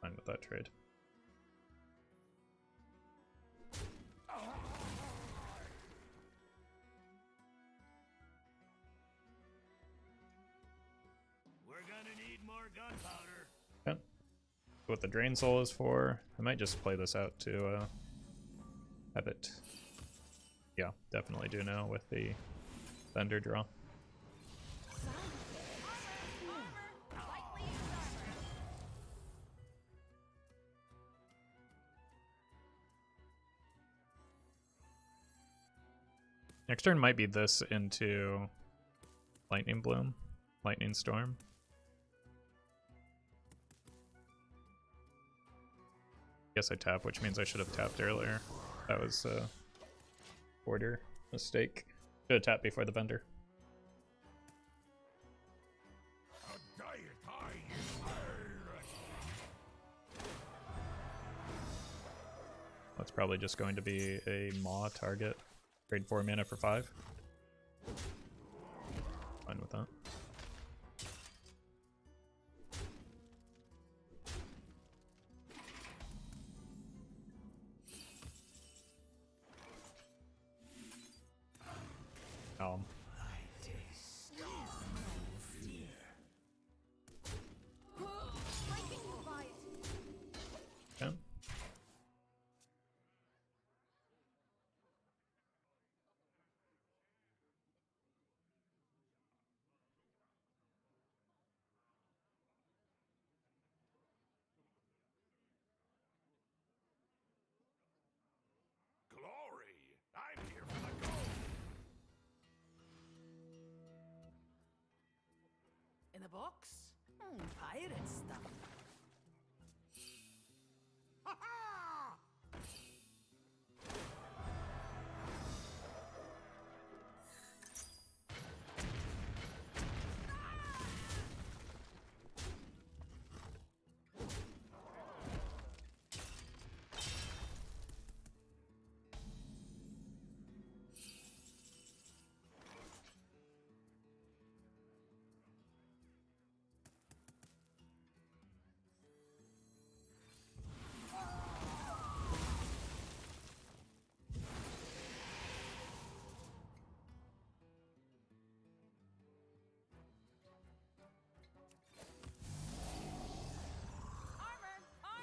Fine with that trade. We're gonna need more gunpowder. Okay. What the Drain Soul is for. I might just play this out to have it. Yeah, definitely do now with the Thunder draw. Next turn might be this into Lightning Bloom, Lightning Storm. Guess I tap, which means I should have tapped earlier. That was a order mistake. Should have tapped before the vendor. That's probably just going to be a Maw target. Trade 4 mana for 5. Fine with that. Okay. Glory! I'm here for the gold! In a box? Pirate stuff. Ha ha!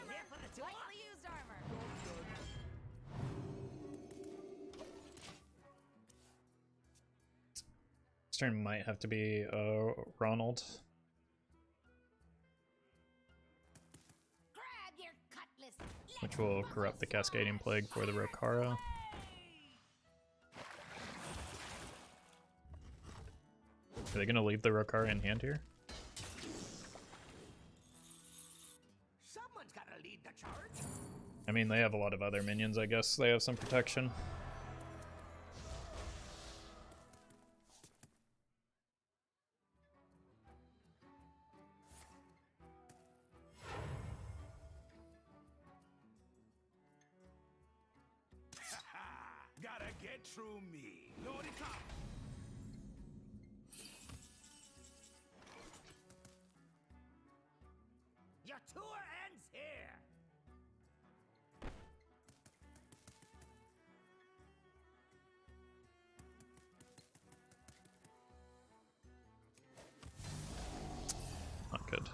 Here for the lightly used armor. This turn might have to be Ronald. Grab your cutlass. Which will corrupt the Cascading Plague for the Rokara. Are they gonna leave the Rokara in hand here? Someone's gotta lead the charge! I mean, they have a lot of other minions, I guess. They have some protection. Gotta get through me. Load it up! Your tour ends here. Not good.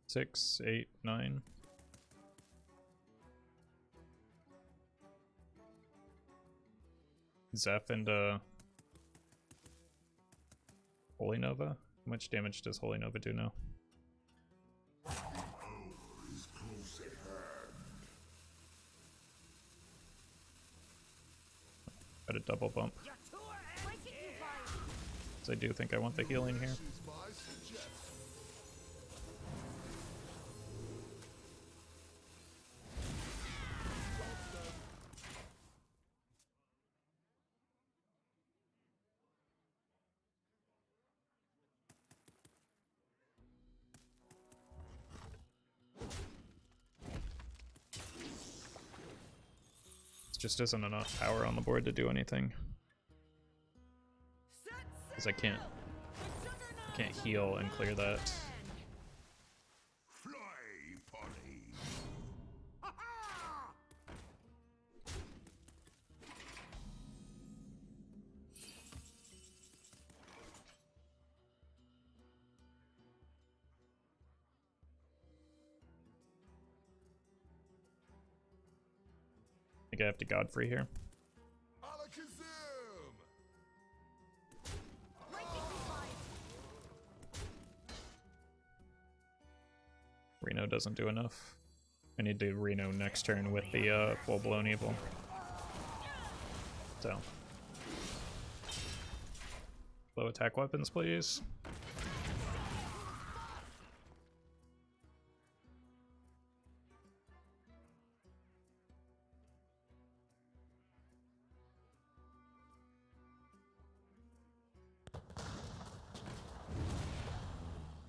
Six, 8, 9. Zeph and Holy Nova? How much damage does Holy Nova do now? Is close at hand. Got a double bump. Your tour ends here. So I do think I want the healing here. Is my suggestion. Just isn't enough power on the board to do anything. Because I can't heal and clear that. Fly, Polly. Ha ha! think I have to Godfrey here. Reno doesn't do enough. I need to Reno next turn with the full-blown evil. So. Low attack weapons, please.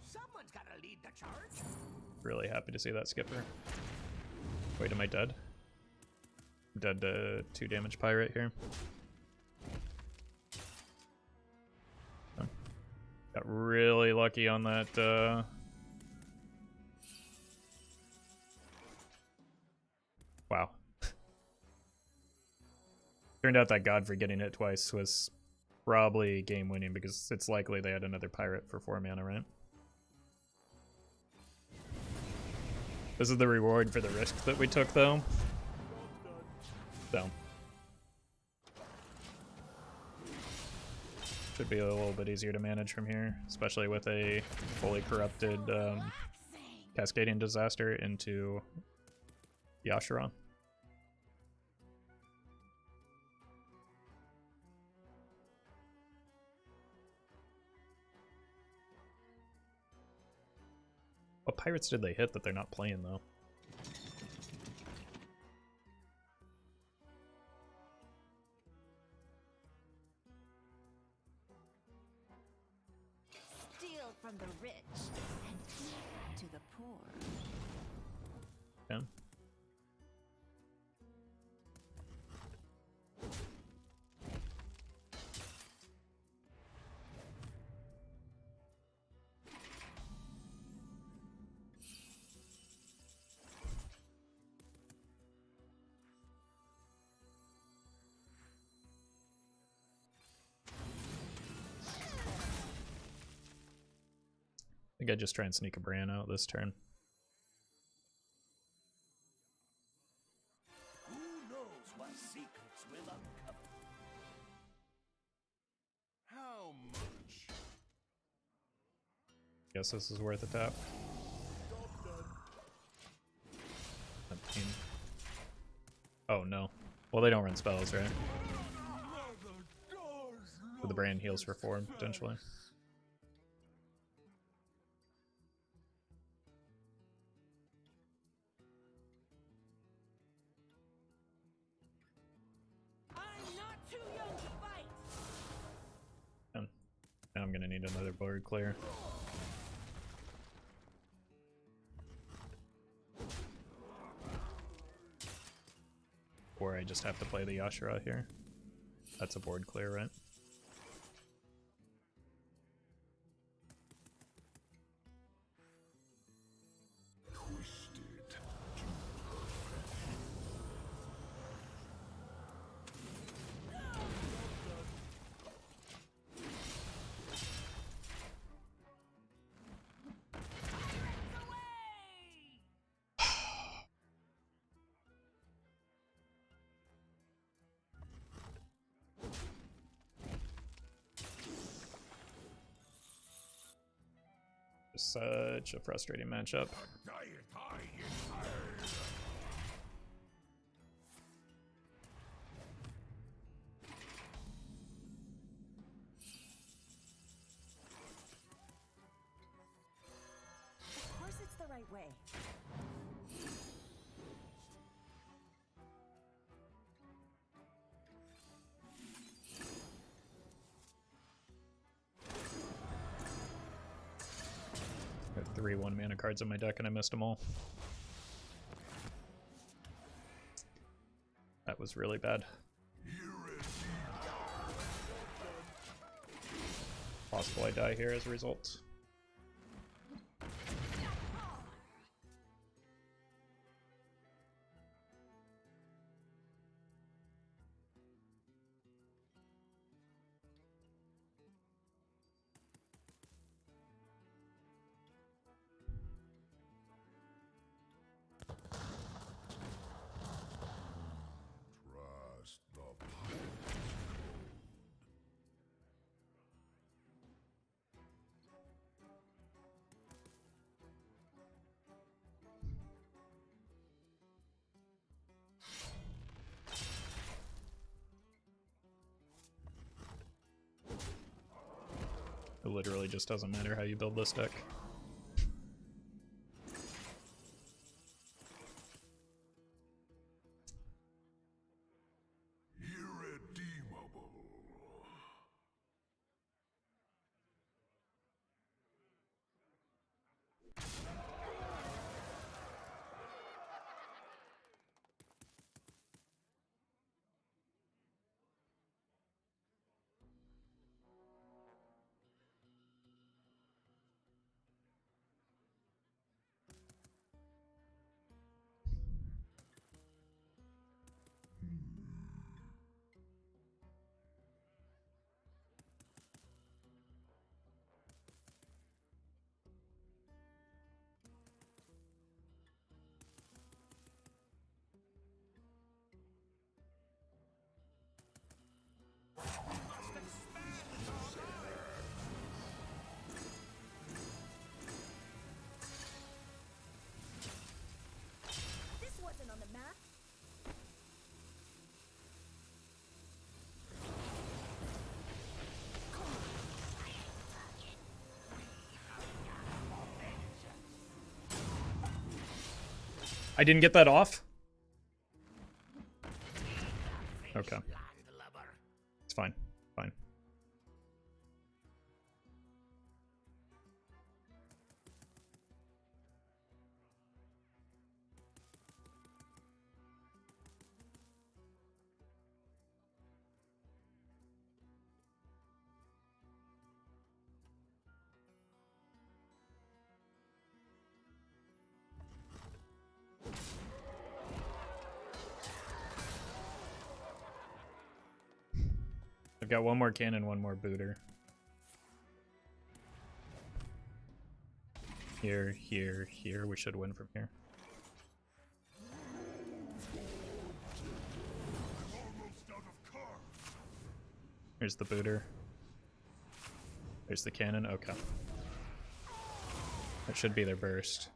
Someone's gotta lead the charge. Really happy to see that skipper. Wait, am I dead? I'm dead to 2 damage pirate here. Oh. Got really lucky on that. Wow. Turned out that Godfrey getting hit twice was probably game winning because it's likely they had another pirate for 4 mana, right? This is the reward for the risk that we took, though. So. Should be a little bit easier to manage from here, especially with a fully corrupted Cascading Disaster into Yashara. What pirates did they hit that they're not playing, though? Steal from the rich and give to the poor. Yeah. I think I just try and sneak a Brann out this turn. Who knows what secrets will uncover? How much? Guess this is worth a tap. 17. Oh no. Well, they don't run spells, right? So the Brann heals for 4, potentially. Now I'm gonna need another board clear. Or I just have to play the Yashara here. That's a board clear, right? Such a frustrating matchup. Of course it's the right way. I have 3 1-mana cards in my deck and I missed them all. That was really bad. Possible I die here as a result. It literally just doesn't matter how you build this deck. Irredeemable. This wasn't on the map. I didn't get that off? Okay. It's fine. Fine. I've got one more cannon, one more booter. Here, here, here. We should win from here. Here's the booter. There's the cannon. Okay. That should be their burst.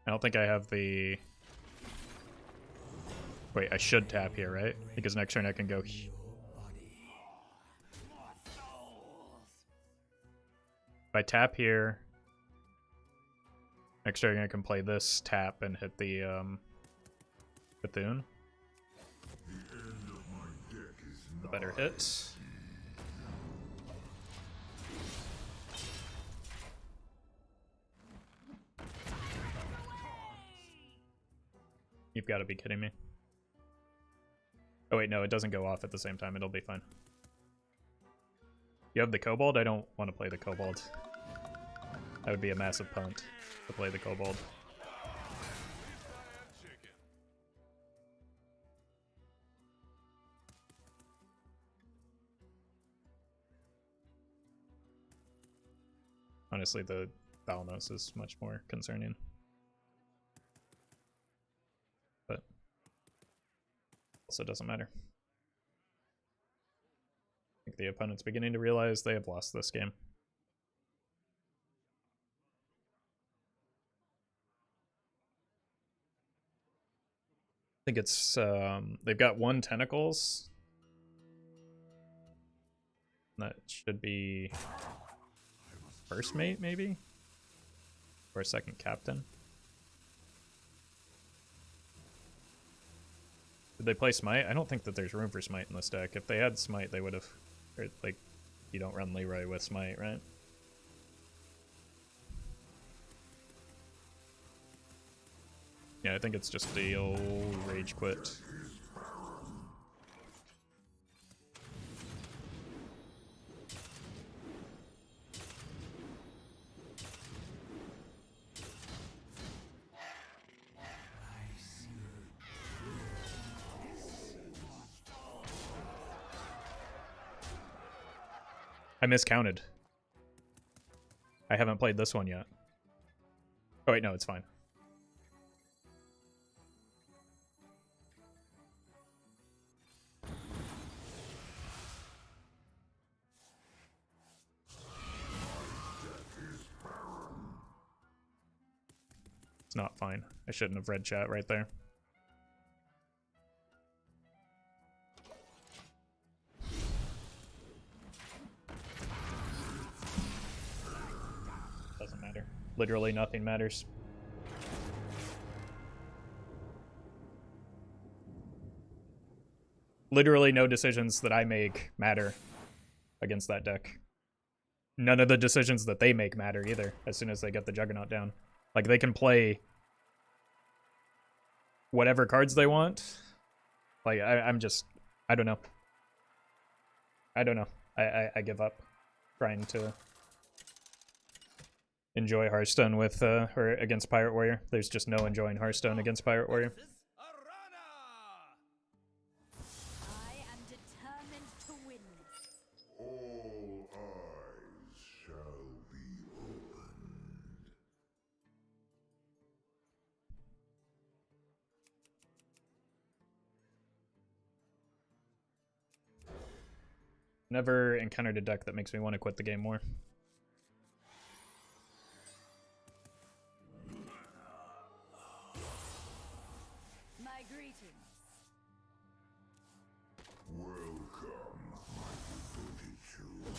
I don't think I have the... Wait, I should tap here, right? Because next turn I can go... If I tap here... Next turn I can play this, tap, and hit the, Bethune. The better hit. You've got to be kidding me. Oh wait, no, it doesn't go off at the same time. It'll be fine. You have the Kobold? I don't want to play the Kobold. That would be a massive punt to play the Kobold. Honestly, the Thalnos is much more concerning. But also doesn't matter. I think the opponent's beginning to realize they have lost this game. I think it's, they've got 1 Tentacles. That should be first mate, maybe? Or a second captain. Did they play Smite? I don't think that there's room for Smite in this deck. If they had Smite, they would have... Like, you don't run Leroy with Smite, right? Yeah, I think it's just the old Rage Quit. I miscounted. I haven't played this one yet. Oh wait, no, it's fine. It's not fine. I shouldn't have read chat right there. Literally nothing matters. Literally no decisions that I make matter against that deck. None of the decisions that they make matter either, as soon as they get the Juggernaut down. Like, they can play whatever cards they want. Like, I'm just... I don't know. I don't know. I give up trying to enjoy Hearthstone with or against Pirate Warrior. There's just no enjoying Hearthstone against Pirate Warrior. I am determined to win this. All eyes shall be opened. Never encountered a deck that makes me want to quit the game more. My greetings. Welcome, my devoted children.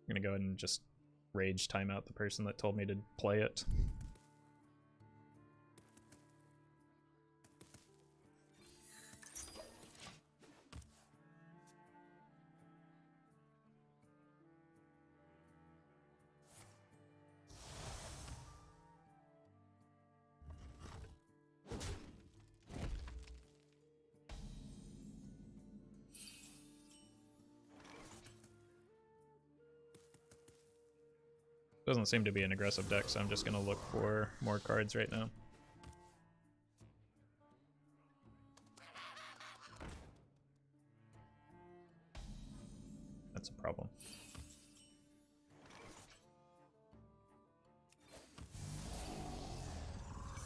I'm gonna go ahead and just rage time out the person that told me to play it. Doesn't seem to be an aggressive deck, so I'm just gonna look for more cards right now. That's a problem.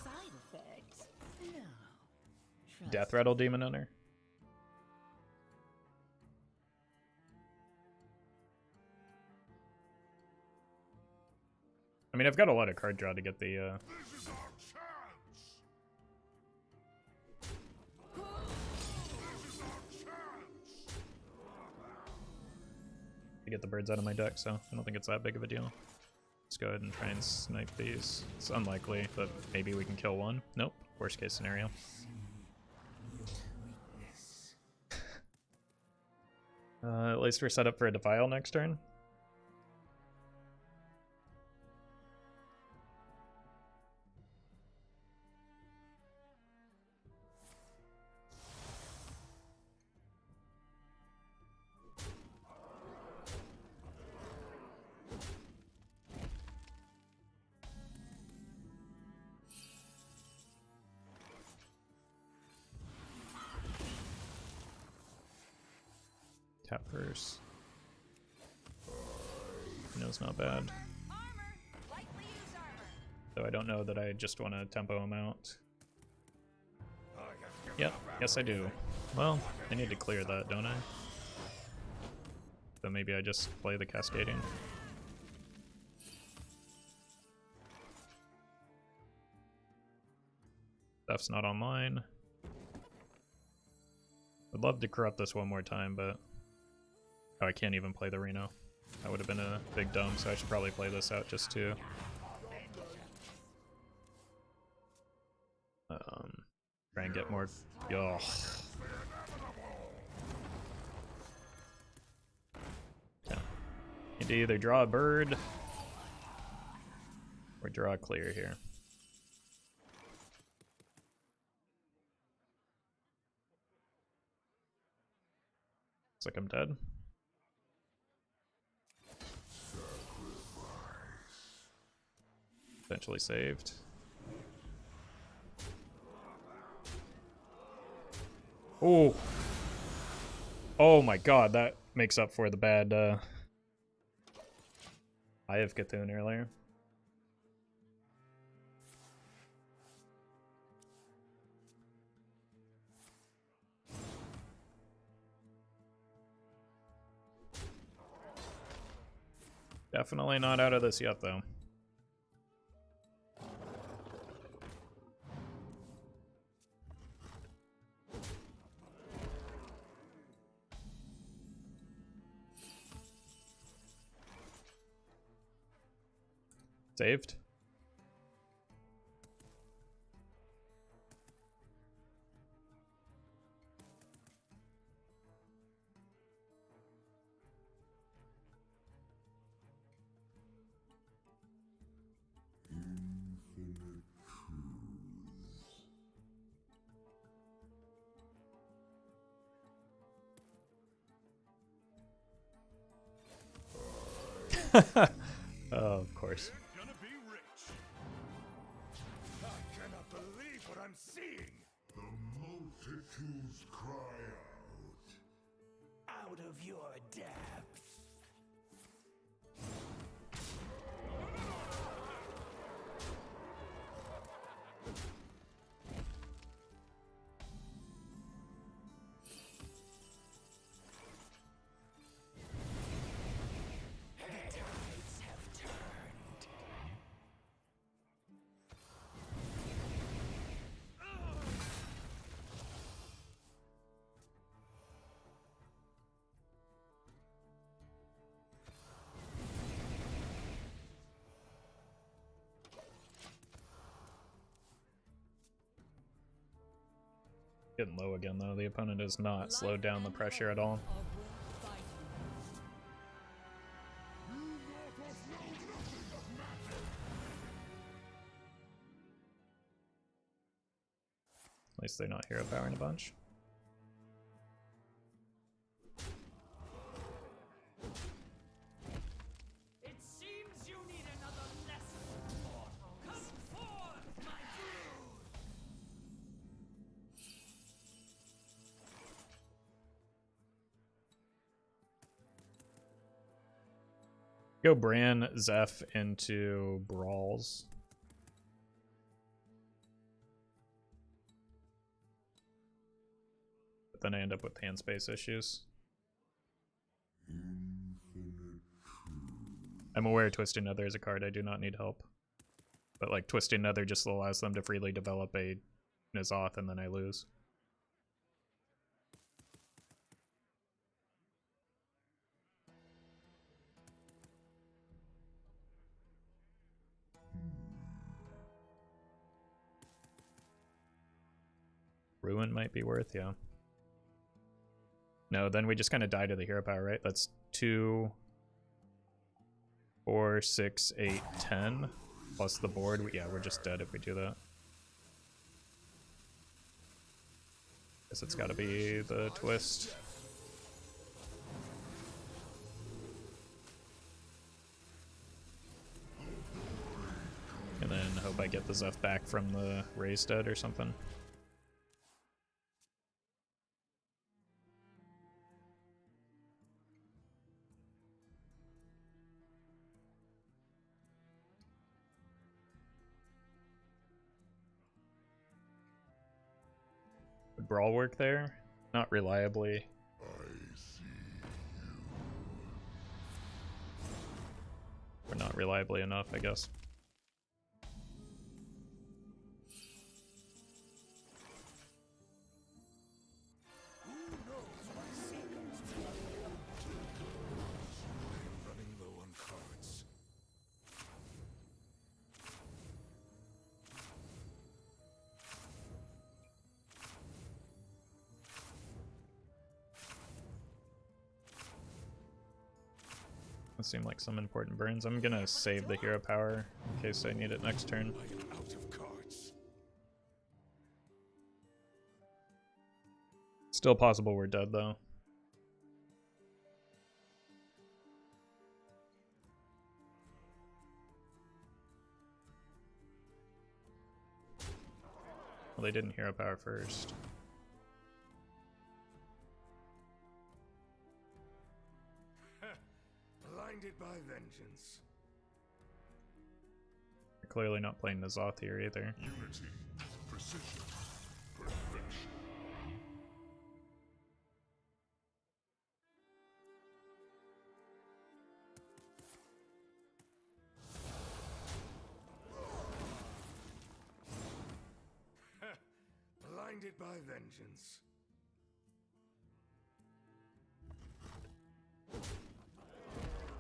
Side effects? No. Death Rattle Demon Hunter. I mean, I've got a lot of card draw to get the This is our chance. to get the birds out of my deck, so I don't think it's that big of a deal. Let's go ahead and try and snipe these. It's unlikely, but maybe we can kill one. Nope. Worst case scenario. At least we're set up for a Defile next turn. Tap first. No, it's not bad. Though I don't know that I just want to tempo him out. Yep, yes I do. Well, I need to clear that, don't I? So maybe I just play the Cascading. Stuff's not online. I'd love to corrupt this one more time, but... Oh, I can't even play the Reno. That would have been a big dome, so I should probably play this out just to... try and get more... Yo. Yeah. Need to either draw a bird... or draw a clear here. Looks like I'm dead. Eventually saved. Oh! Oh my god, that makes up for the bad Eye of Cthulhu earlier. Definitely not out of this yet, though. Saved. Oh, of course. Gonna be rich. I cannot believe what I'm seeing. The multitudes cry out. Out of your depths. The tides have turned. Getting low again, though. The opponent has not slowed down the pressure at all. At least they're not hero powering a bunch. It seems you need another lesson, mortals. Come forth, my brood! Go Brann, Zeph into Brawls. But then I end up with hand space issues. I'm aware Twisting Nether is a card I do not need help. But like Twisting Nether just allows them to freely develop a N'Zoth and then I lose. Ruin might be worth, yeah. No, then we just kind of die to the hero power, right? That's 2, 4, 6, 8, 10. Plus the board. Yeah, we're just dead if we do that. Guess it's gotta be the twist. And then hope I get the Zeph back from the raised dead or something. Would Brawl work there? Not reliably. Or not reliably enough, I guess. Running low on cards. That seem like some important burns. I'm gonna save the hero power in case I need it next turn. I am out of cards. Still possible we're dead though. Well, they didn't hero power first. Blinded by vengeance. They're clearly not playing N'Zoth here either. Unity, precision, perfection. Blinded by vengeance.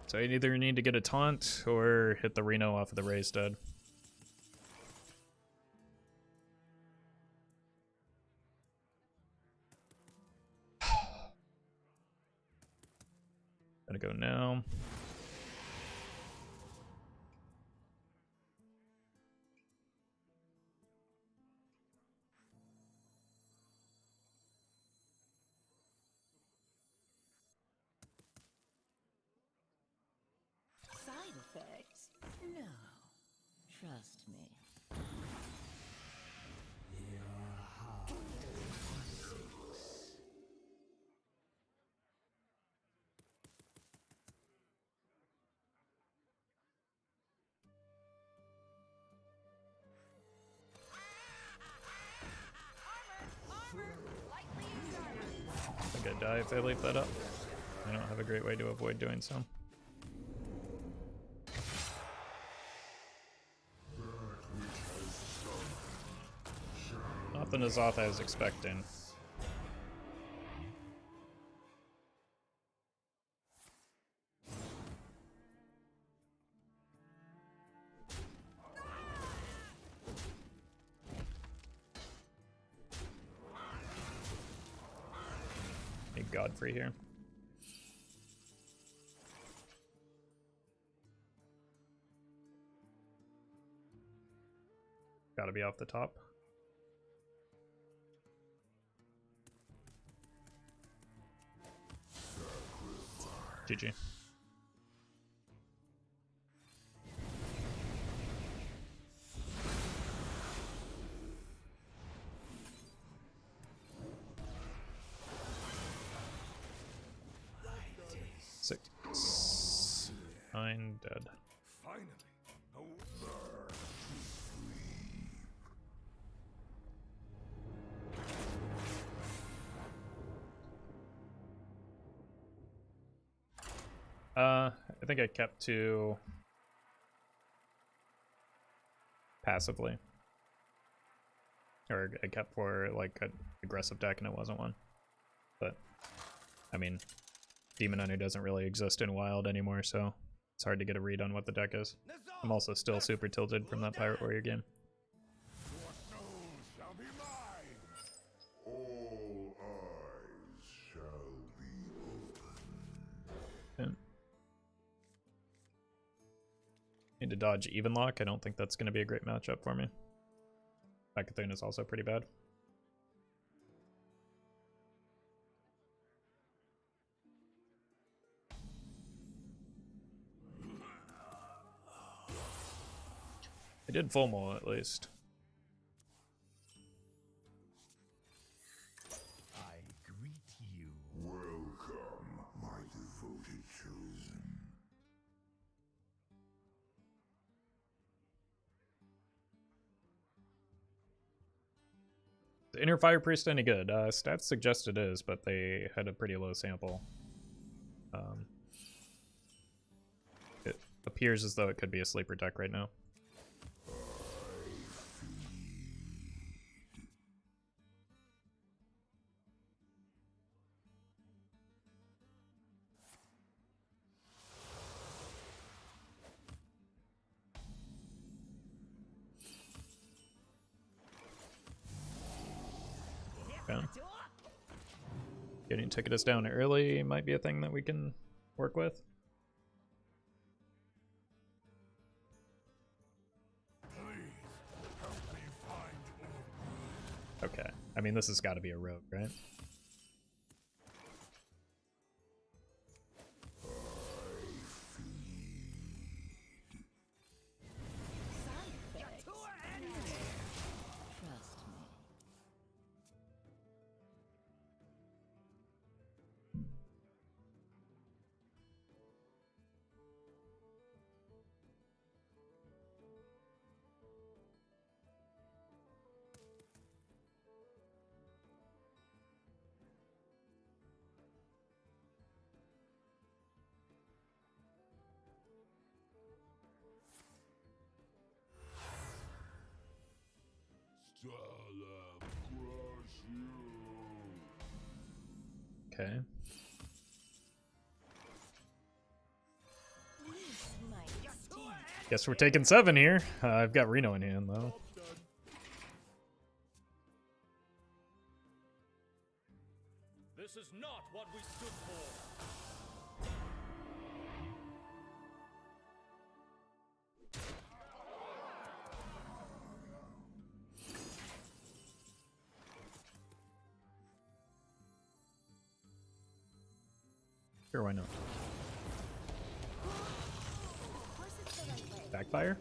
So I either need to get a taunt or hit the Reno off of the raised dead. Gotta go now. Side effects? No. Trust me. I think I die if I leave that up. I don't have a great way to avoid doing so. Nothing as off as expecting. Need Godfrey here. Gotta be off the top. GG. Six. 9 dead. Finally. Oh, I think I kept to passively. Or I kept for like an aggressive deck and it wasn't one. But, I mean, Demon Hunter doesn't really exist in Wild anymore, so it's hard to get a read on what the deck is. I'm also still super tilted from that Pirate Warrior game. your souls shall be mine. All eyes shall be open. Yeah. Need to dodge Evenlock. I don't think that's going to be a great matchup for me. Bakathun is also pretty bad. I did full mull at least. I greet you. Welcome, my devoted chosen. The Inner Fire Priest any good? Stats suggest it is, but they had a pretty low sample. It appears as though it could be a sleeper deck right now. Okay. Getting Tickatus down early might be a thing that we can work with. Okay. I mean, this has got to be a rogue, right? Side effects? No. Trust me. Stalab crush you. Okay. Guess we're taking 7 here. I've got Reno in hand, though. This is not what we stood for. Sure, why not? Backfire?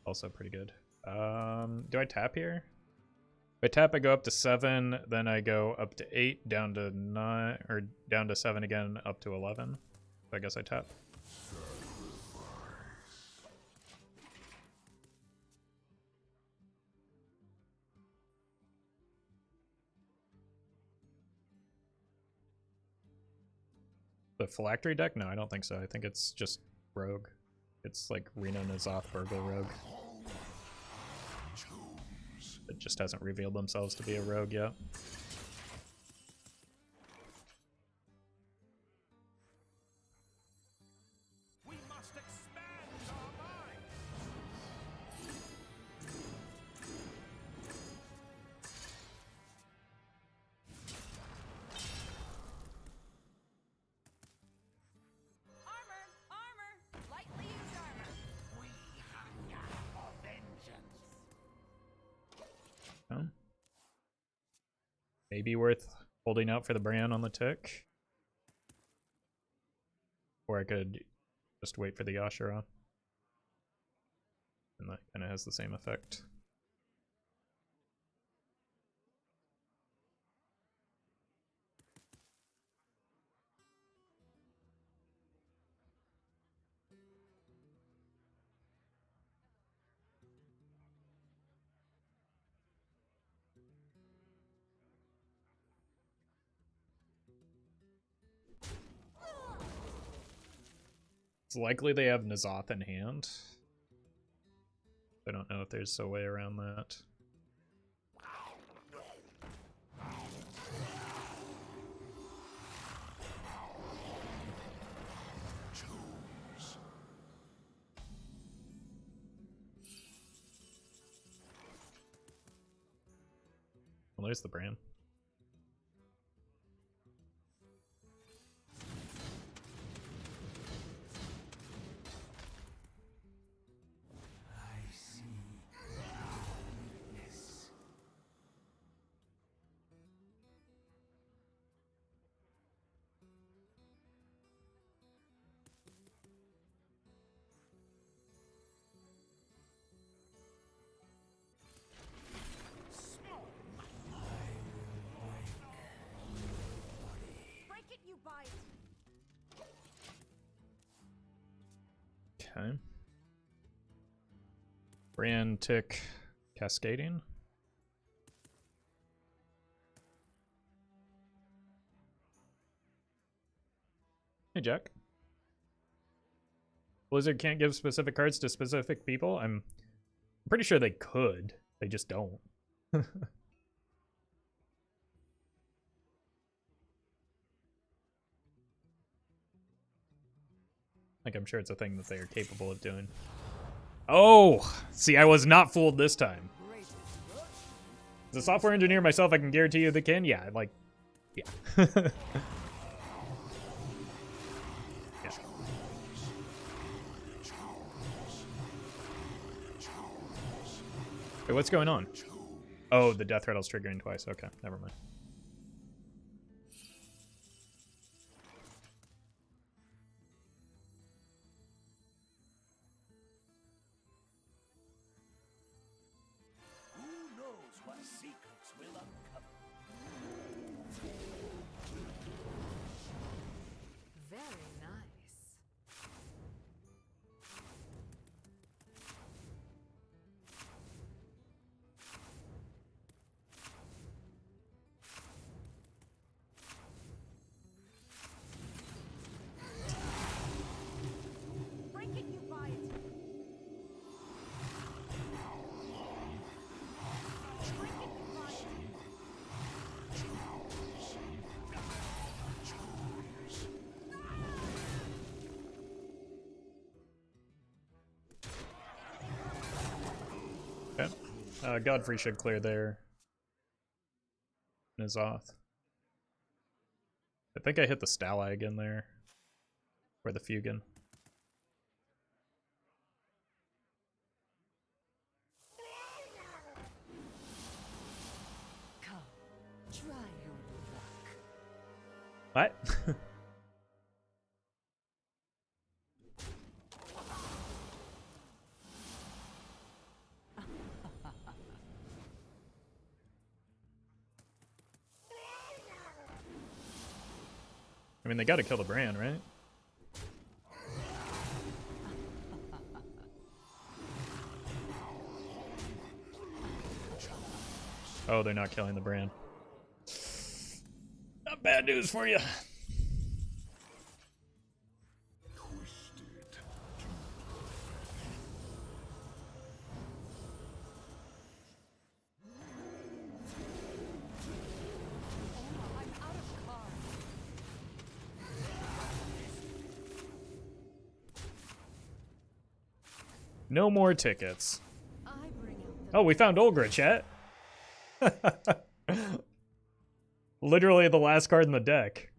Also pretty good. Do I tap here? If I tap, I go up to 7, then I go up to 8, down to 9, or down to 7 again, up to 11. So I guess I tap. The phylactery deck? No, I don't think so. I think it's just rogue. It's like Reno N'Zoth Burgle rogue. It just hasn't revealed themselves to be a rogue yet. We must expand our minds. Armor! Armor! Lightly used armor. We hunger for vengeance. Oh. Maybe worth holding out for the Brann on the tick. Or I could just wait for the Yashara. And that kind of has the same effect. It's likely they have N'Zoth in hand. I don't know if there's a way around that. Well, there's the Brann. I see weakness. Break it, you buy it. Okay. Brann, tick, cascading. Hey, Jack. Blizzard can't give specific cards to specific people? I'm pretty sure they could. They just don't. Like, I'm sure it's a thing that they are capable of doing. Oh! See, I was not fooled this time. As a software engineer myself, I can guarantee you they can. Yeah, like, yeah. Yeah. Wait, what's going on? Oh, the death rattle's triggering twice. Okay, never mind. Who knows what secrets will uncover? Very nice. Godfrey should clear there. And is off. I think I hit the Stalag in there. Or the Fugan. Come, try your luck. What? I mean, they gotta kill the Brann, right? Oh, they're not killing the Brann. Not bad news for you. No more tickets. Oh, we found Olgra, chat. Literally the last card in the deck.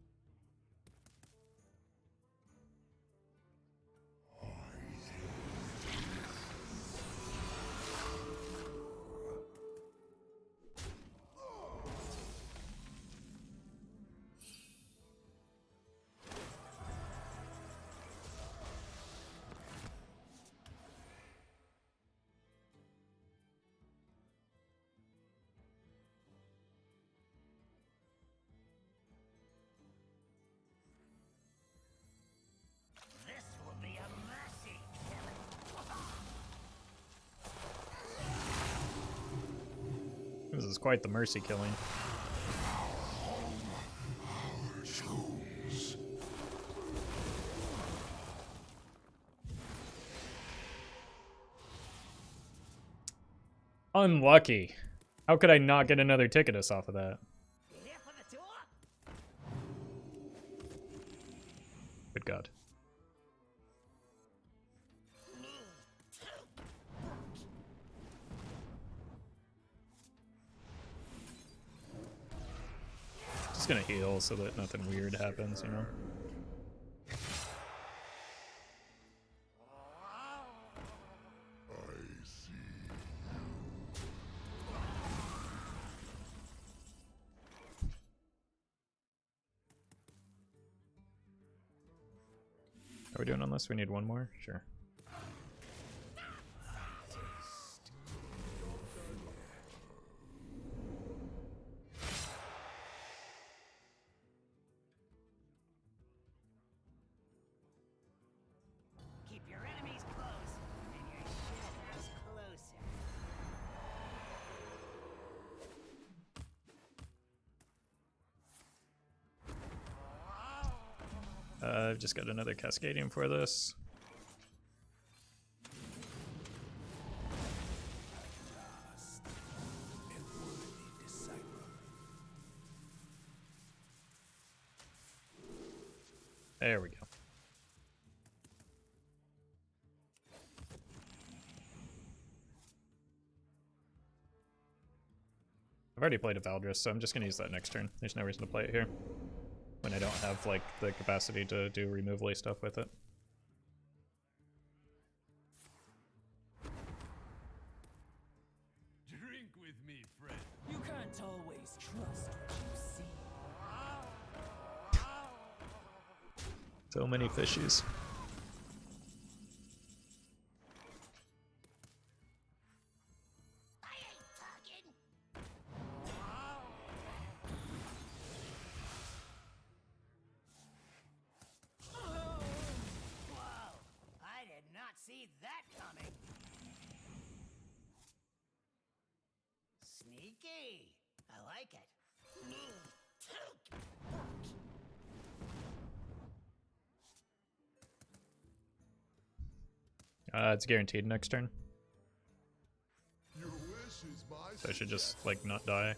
This will be a mercy killing. This is quite the mercy killing. Unlucky. How could I not get another Tickatus off of that? Here for the tour? Good God. Just gonna heal so that nothing weird happens, you know? Are we doing on this? We need one more? Sure. Keep your enemies close, and your shadows closer. I've just got another Cascadian for this. There we go. I've already played a Valdris, so I'm just gonna use that next turn. There's no reason to play it here when I don't have like the capacity to do removally stuff with it. Drink with me, friend. You can't always trust what you see. So many fishies. I ain't talking. Whoa! I did not see that coming. Sneaky. I like it. It's guaranteed next turn, Your wish is my so I should just like not die.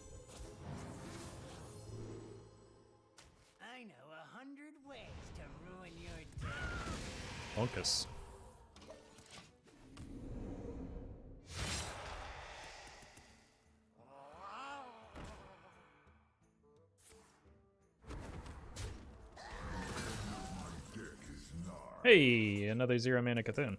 I know 100 ways to ruin your day. Focus. Hey, another 0 mana Cthulhu.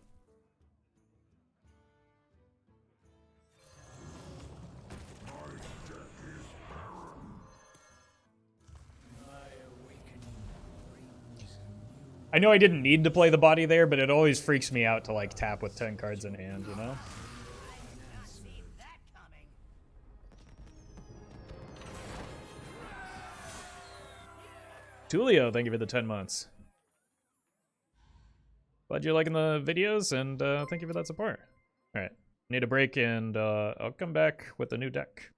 I know I didn't need to play the body there, but it always freaks me out to like tap with 10 cards in hand, you know? Not seen that coming. Tulio, thank you for the 10 months. Glad you're liking the videos, and thank you for that support. Alright, need a break, and I'll come back with a new deck.